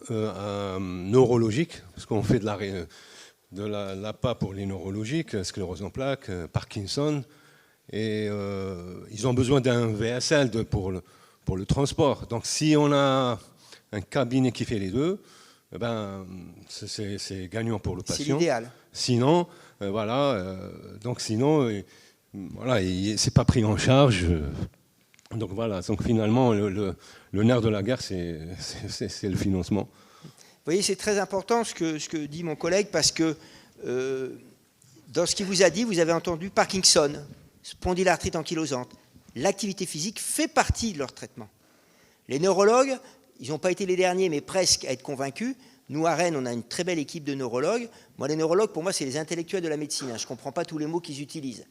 [SPEAKER 8] neurologiques, parce qu'on fait de l'APA pour les neurologiques, sclérose en plaques, Parkinson, et ils ont besoin d'un VSL pour le transport. Donc si on a un cabinet qui fait les deux, c'est gagnant pour le patient.
[SPEAKER 2] C'est l'idéal.
[SPEAKER 8] Sinon, c'est pas pris en charge. Donc voilà, donc finalement, le nerf de la guerre, c'est le financement.
[SPEAKER 2] Vous voyez, c'est très important ce que dit mon collègue, parce que dans ce qu'il vous a dit, vous avez entendu Parkinson, spondylarthrite ankylosante. L'activité physique fait partie de leur traitement. Les neurologues, ils n'ont pas été les derniers, mais presque à être convaincus. Nous, à Rennes, on a une très belle équipe de neurologues. Moi, les neurologues, pour moi, c'est les intellectuels de la médecine. Je ne comprends pas tous les mots qu'ils utilisent.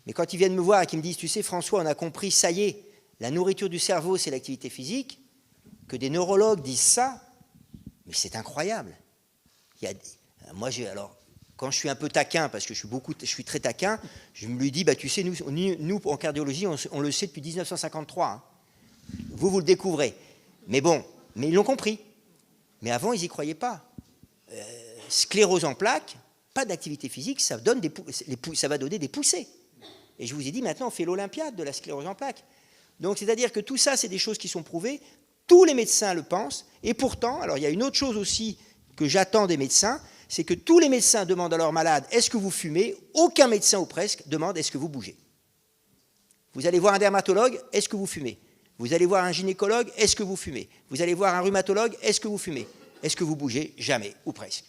[SPEAKER 2] Mais quand ils viennent me voir et qu'ils me disent, tu sais, François, on a compris, ça y est, la nourriture du cerveau, c'est l'activité physique, que des neurologues disent ça, mais c'est incroyable. Alors, quand je suis un peu taquin, parce que je suis très taquin, je me lui dis, tu sais, nous en cardiologie, on le sait depuis 1953. Hein. Vous le découvrez. Mais bon, ils l'ont compris. Mais avant, ils n'y croyaient pas. Sclérose en plaques, pas d'activité physique, ça va donner des poussées. Et je vous ai dit, maintenant, on fait l'Olympiade de la sclérose en plaques. Donc, c'est-à-dire que tout ça, c'est des choses qui sont prouvées. Tous les médecins le pensent. Et pourtant, alors il y a une autre chose aussi que j'attends des médecins, c'est que tous les médecins demandent à leurs malades, est-ce que vous fumez? Aucun médecin ou presque demande, est-ce que vous bougez? Vous allez voir un dermatologue, est-ce que vous fumez? Vous allez voir un gynécologue, est-ce que vous fumez? Vous allez voir un rhumatologue, est-ce que vous fumez? Est-ce que vous bougez? Jamais, ou presque.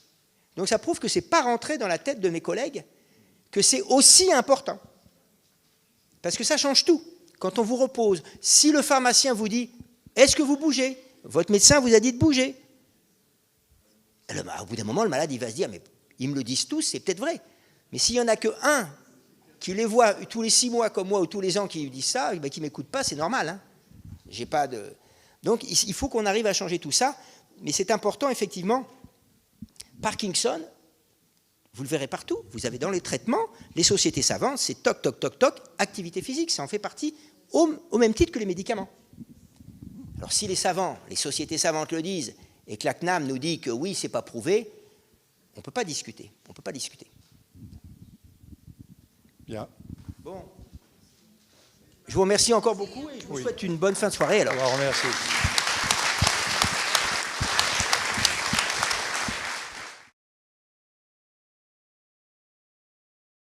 [SPEAKER 2] Donc ça prouve que ce n'est pas rentré dans la tête de mes collègues, que c'est aussi important. Parce que ça change tout. Quand on vous repose, si le pharmacien vous dit, est-ce que vous bougez? Votre médecin vous a dit de bouger. Au bout d'un moment, le malade, il va se dire, mais ils me le disent tous, c'est peut-être vrai. Mais s'il n'y en a qu'un qui les voit tous les 6 mois comme moi, ou tous les ans qui lui disent ça, qui ne m'écoute pas, c'est normal. Hein. J'ai pas de... Donc, il faut qu'on arrive à changer tout ça. Mais c'est important, effectivement. Parkinson, vous le verrez partout. Vous avez dans les traitements, les sociétés savantes, c'est toc, toc, toc, toc, activité physique. Ça en fait partie au même titre que les médicaments. Alors, si les savants, les sociétés savantes le disent, et que la CNAM nous dit que oui, c'est pas prouvé, on ne peut pas discuter. On ne peut pas discuter.
[SPEAKER 1] Bien.
[SPEAKER 2] Bon. Je vous remercie encore beaucoup et je vous souhaite une bonne fin de soirée. Alors.
[SPEAKER 1] On va remercier.